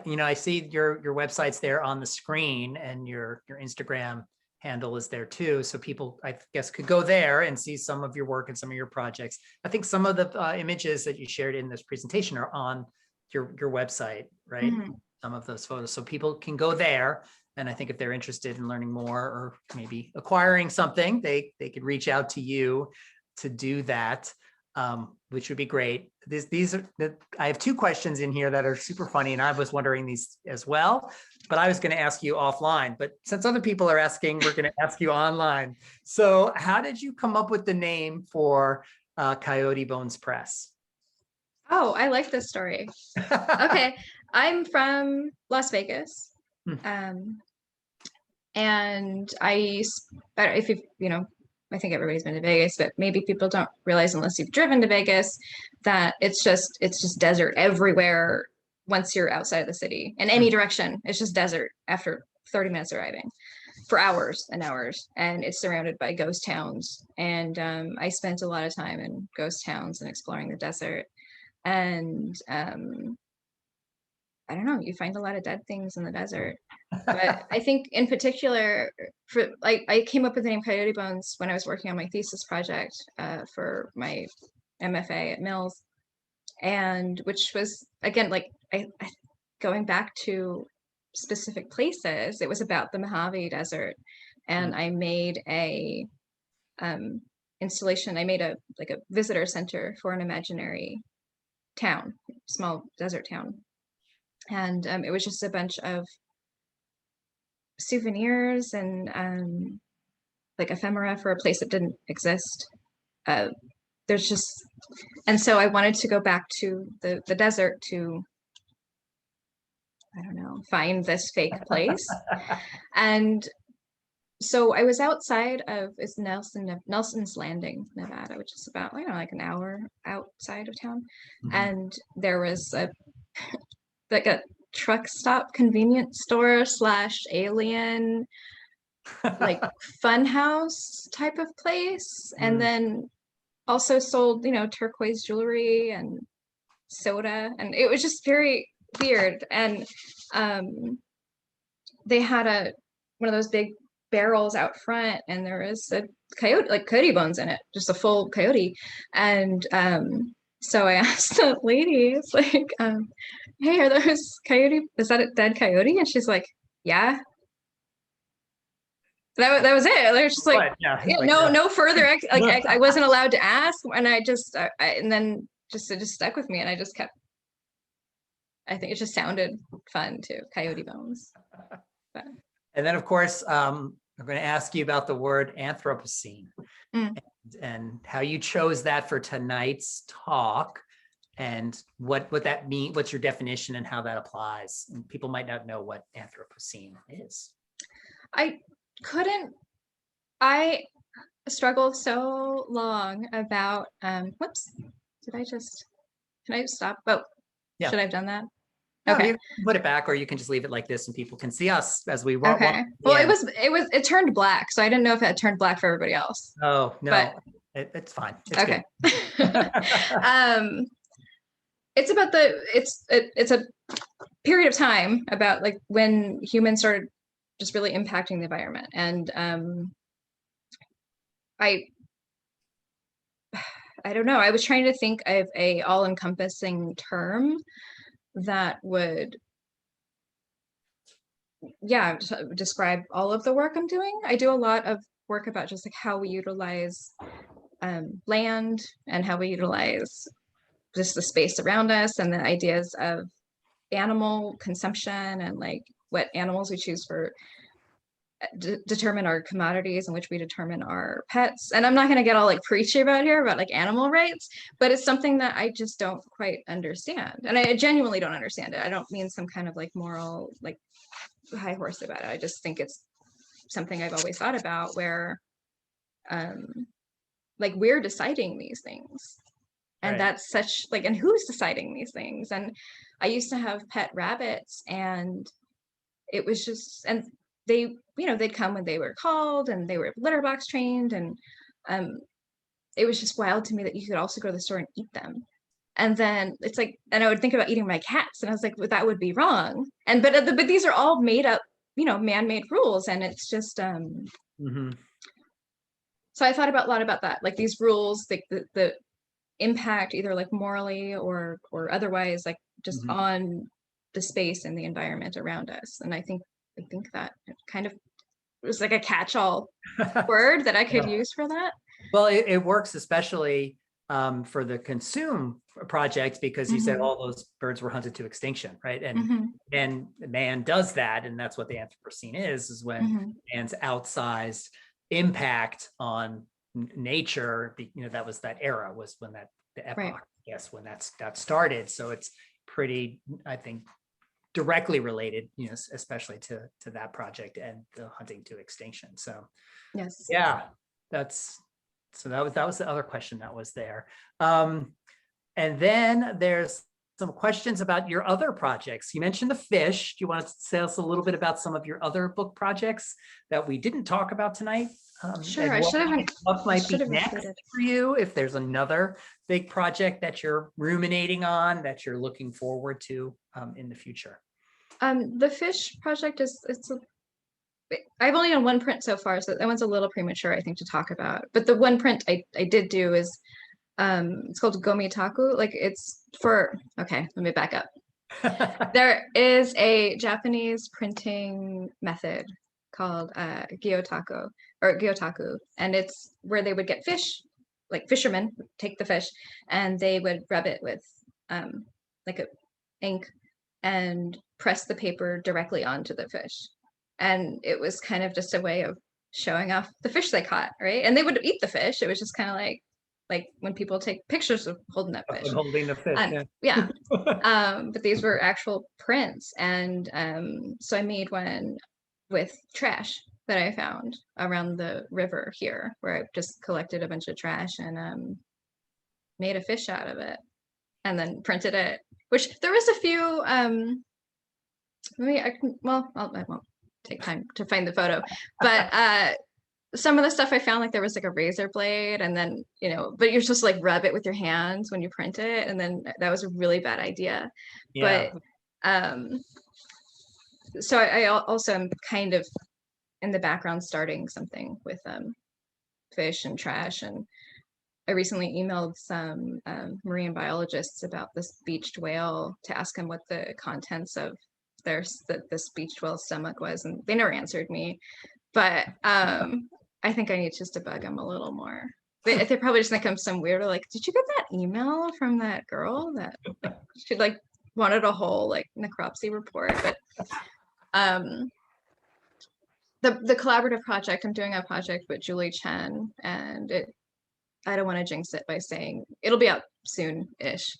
You know, I see your website's there on the screen, and your Instagram handle is there too. So people, I guess, could go there and see some of your work and some of your projects. I think some of the images that you shared in this presentation are on your website, right? Some of those photos. So people can go there. And I think if they're interested in learning more or maybe acquiring something, they could reach out to you to do that, which would be great. These are, I have two questions in here that are super funny, and I was wondering these as well, but I was going to ask you offline. But since other people are asking, we're going to ask you online. So how did you come up with the name for Coyote Bones Press? Oh, I like this story. Okay, I'm from Las Vegas. And if you know, I think everybody's been to Vegas, but maybe people don't realize, unless you've driven to Vegas, that it's just desert everywhere once you're outside of the city in any direction. It's just desert after 30 minutes driving for hours and hours, and it's surrounded by ghost towns. And I spent a lot of time in ghost towns and exploring the desert. And I don't know, you find a lot of dead things in the desert. But I think in particular, I came up with the name Coyote Bones when I was working on my thesis project for my MFA at Mills, and which was, again, like I going back to specific places. It was about the Mojave Desert, and I made a installation. I made a visitor center for an imaginary town, small desert town. And it was just a bunch of souvenirs and like ephemera for a place that didn't exist. There's just, and so I wanted to go back to the desert to, I don't know, find this fake place. And so I was outside of, it's Nelson's Landing, Nevada, which is about, I don't know, like an hour outside of town. And there was like a truck stop convenience store / alien like funhouse type of place, and then also sold, you know, turquoise jewelry and soda, and it was just very weird. And they had one of those big barrels out front, and there was a coyote, like coyote bones in it, just a full coyote. And so I asked the lady, it's like, hey, are those coyote, is that a dead coyote? And she's like, yeah. That was it. There's just like, no further, like I wasn't allowed to ask. And I just, and then it just stuck with me, and I just kept, I think it just sounded fun too, Coyote Bones. But. And then of course, I'm going to ask you about the word Anthropocene and how you chose that for tonight's talk, and what that means, what's your definition and how that applies. And people might not know what Anthropocene is. I struggled so long about, whoops, can I stop? Oh, yeah. Should I have done that? Okay. You can put it back, or you can just leave it like this and people can see us as we walk. Okay. Well, it turned black, so I didn't know if it had turned black for everybody else. Oh, no. But It's fine. It's Okay. good. It's about it's a period of time about like when humans started just really impacting the environment. And I don't know, I was trying to think of a all-encompassing term that would, yeah, describe all of the work I'm doing. I do a lot of work about just like how we utilize land and how we utilize just the space around us, and the ideas of animal consumption and like what animals we choose for determine our commodities in which we determine our pets. And I'm not going to get all like preachy about here about like animal rights, but it's something that I just don't quite understand. And I genuinely don't understand it. I don't mean some kind of like moral, like high horse about it. I just think it's something I've always thought about, where like we're deciding these things. And Right. that's such like, and who's deciding these things? And I used to have pet rabbits, and it was just, and they, you know, they'd come when they were called, and they were litter box trained, and it was just wild to me that you could also go to the store and eat them. And then it's like, and I would think about eating my cats, and I was like, well, that would be wrong. And but these are all made up, you know, man-made rules, and it's just Mm-hmm. so I thought about a lot about that, like these rules, like the impact either like morally or otherwise, like just Mm-hmm. on the space and the environment around us. And I think that it kind of was like a catch-all word that I could Yeah. use for that. Well, it works especially for the consume project, because you said Mhm. all those birds were hunted to extinction, right? Mhm. And man does that, and that's what the Anthropocene is when Mhm. man's outsized impact on nature. You know, that was that era, was when that the Right. epoch, yes, when that started. So it's pretty, I think, directly related, you know, especially to that project and the hunting to extinction. So Yes. yeah, that's so that was the other question that was there. And then there's some questions about your other projects. You mentioned the fish. Do you want to say us a little bit about some of your other book projects that we didn't talk about tonight? Sure. And I should have what might be next included. for you, if there's another big project that you're ruminating on, that you're looking forward to in the future? The fish project I've only done one print so far, so that one's a little premature, I think, to talk about. But the one print I did do is it's called Gomitaku. Like it's for, okay, let me back up. There is a Japanese printing method called Gyotaku, and it's where they would get fish, like fishermen would take the fish, and they would rub it with like a ink and press the paper directly onto the fish. And it was kind of just a way of showing off the fish they caught, right? And they would eat the fish. It was just kind of like when people take pictures of holding that fish. Holding the fish, yeah. Yeah. But these were actual prints. And so I made one with trash that I found around the river here, where I just collected a bunch of trash and made a fish out of it and then printed it, which there was a few, maybe I can, well, I won't take time to find the photo, but some of the stuff I found, like there was like a razor blade, and then, you know, but you're supposed to like rub it with your hands when you print it. And then that was a really bad idea. Yeah. But so I also am kind of in the background starting something with fish and trash. And I recently emailed some marine biologists about this beached whale to ask them what the contents of this beached whale's stomach was, and they never answered me. But I think I need just to bug them a little more. They're probably just gonna come some weirdo like, did you get that email from that girl that like, she like wanted a whole like necropsy report? But the collaborative project, I'm doing a project with Julie Chen, and I don't want to jinx it by saying it'll be out soon-ish.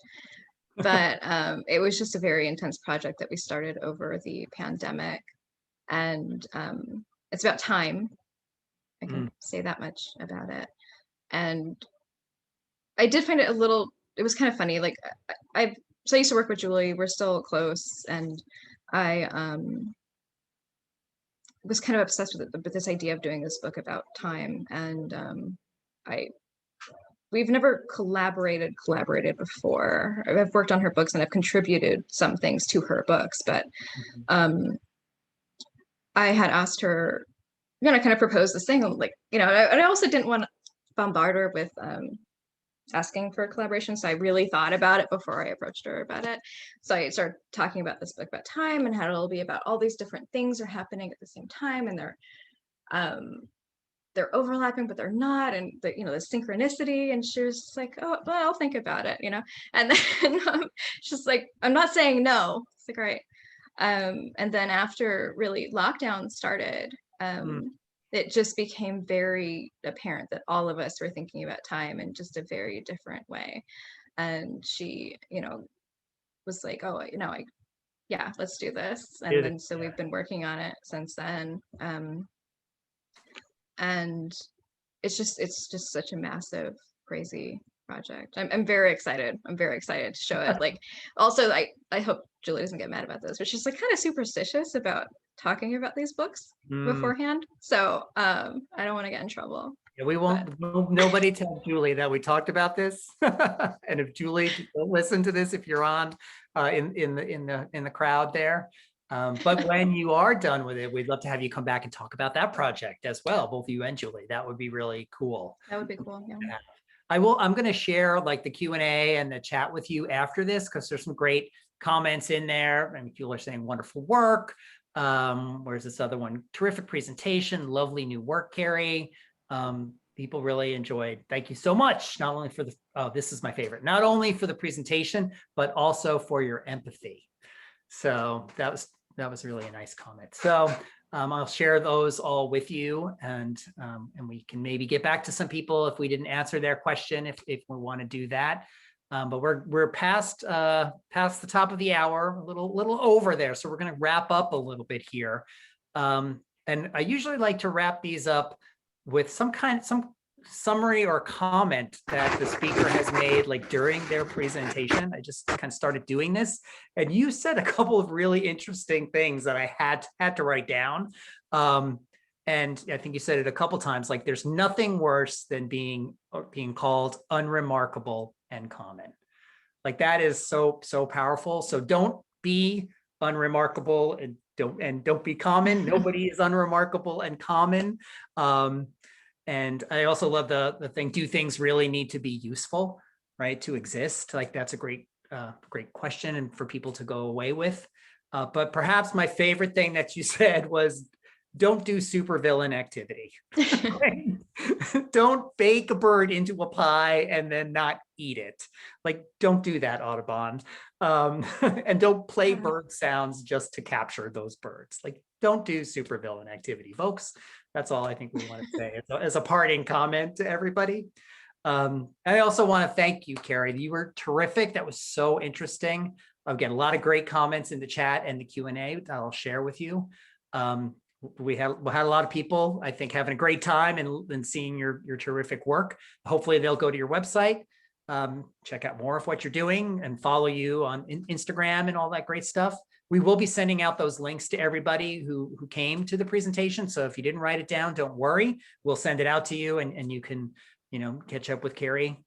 But it was just a very intense project that we started over the pandemic. And it's about time. I can say that much about it. And I did find it it was kind of funny. Like I used to work with Julie, we're still close. And I was kind of obsessed with this idea of doing this book about time. And I we've never collaborated before. I've worked on her books and I've contributed some things to her books, but I had asked her, kind of propose this thing, like, and I also didn't want to bombard her with asking for a collaboration. So I really thought about it before I approached her about it. So I started talking about this book about time and how it'll be about all these different things are happening at the same time, and they're overlapping, but they're not, and the synchronicity. And she was like, "Oh, well, I'll think about it," And then she's like, "I'm not saying no." It's like, "All right." And then after really lockdown started, it just became very apparent that all of us were thinking about time in just a very different way. And she, was like, "Oh, yeah, let's do this." And then so we've been working on it since then. And it's just such a massive, crazy project. I'm very excited. I'm very excited to show it. Like, also, I hope Julie doesn't get mad about this, but she's like kind of superstitious about talking about these books beforehand. So I don't want to get in trouble. Yeah, we won't. Nobody tell Julie that we talked about this. And if Julie, don't listen to this if you're on in the crowd there. But when you are done with it, we'd love to have you come back and talk about that project as well, both you and Julie. That would be really cool. That would be cool. Yeah. I'm going to share like the Q&A and the chat with you after this, because there's some great comments in there. And people are saying wonderful work. Where's this other one? Terrific presentation. Lovely new work, Carrie. People really enjoyed. Thank you so much. Not only for the, this is my favorite, not only for the presentation, but also for your empathy. So that was really a nice comment. So I'll share those all with you, and we can maybe get back to some people if we didn't answer their question, if we want to do that. But we're past the top of the hour, a little over there. So we're going to wrap up a little bit here. And I usually like to wrap these up with some summary or comment that the speaker has made like during their presentation. I just kind of started doing this, and you said a couple of really interesting things that I had to write down. And I think you said it a couple times, like there's nothing worse than being called unremarkable and common. Like that is so powerful. So don't be unremarkable and don't be common. Nobody is unremarkable and common. And I also love the thing, do things really need to be useful, right, to exist? Like that's a great question, and for people to go away with. But perhaps my favorite thing that you said was, don't do supervillain activity. Don't bake a bird into a pie and then not eat it. Like, don't do that, Audubon. And don't play bird sounds just to capture those birds. Like, don't do supervillain activity, folks. That's all I think we want to say as a parting comment to everybody. I also want to thank you, Carrie. You were terrific. That was so interesting. Again, a lot of great comments in the chat and the Q&A that I'll share with you. We had a lot of people, I think, having a great time and seeing your terrific work. Hopefully they'll go to your website, check out more of what you're doing, and follow you on Instagram and all that great stuff. We will be sending out those links to everybody who came to the presentation. So if you didn't write it down, don't worry. We'll send it out to you, and you can, catch up with Carrie,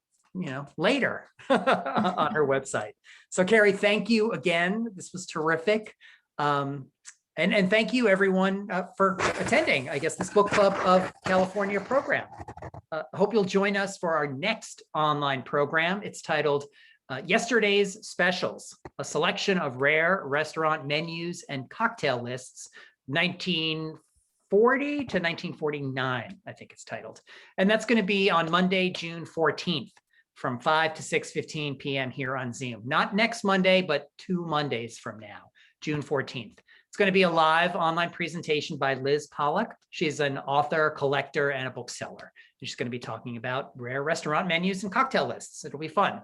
later on her website. So Carrie, thank you again. This was terrific. And thank you everyone for attending, I guess, this Book Club of California program. I hope you'll join us for our next online program. It's titled Yesterday's Specials, a selection of rare restaurant menus and cocktail lists, 1940 to 1949, I think it's titled. And that's going to be on Monday, June 14th from 5 to 6:15 p.m. here on Zoom. Not next Monday, but 2 Mondays from now, June 14th. It's going to be a live online presentation by Liz Pollock. She's an author, collector, and a bookseller. She's going to be talking about rare restaurant menus and cocktail lists. It'll be fun.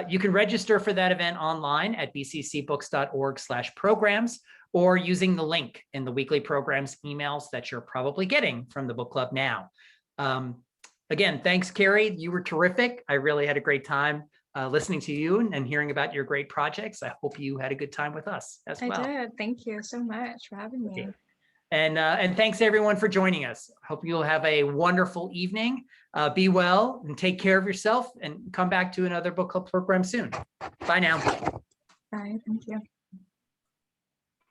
You can register for that event online at bccbooks.org/programs, or using the link in the weekly programs emails that you're probably getting from the book club now. Again, thanks, Carrie. You were terrific. I really had a great time listening to you and hearing about your great projects. I hope you had a good time with us as well. I did. Thank you so much for having me. And thanks everyone for joining us. Hope you'll have a wonderful evening. Be well and take care of yourself, and come back to another book club program soon. Bye now. Bye, thank you.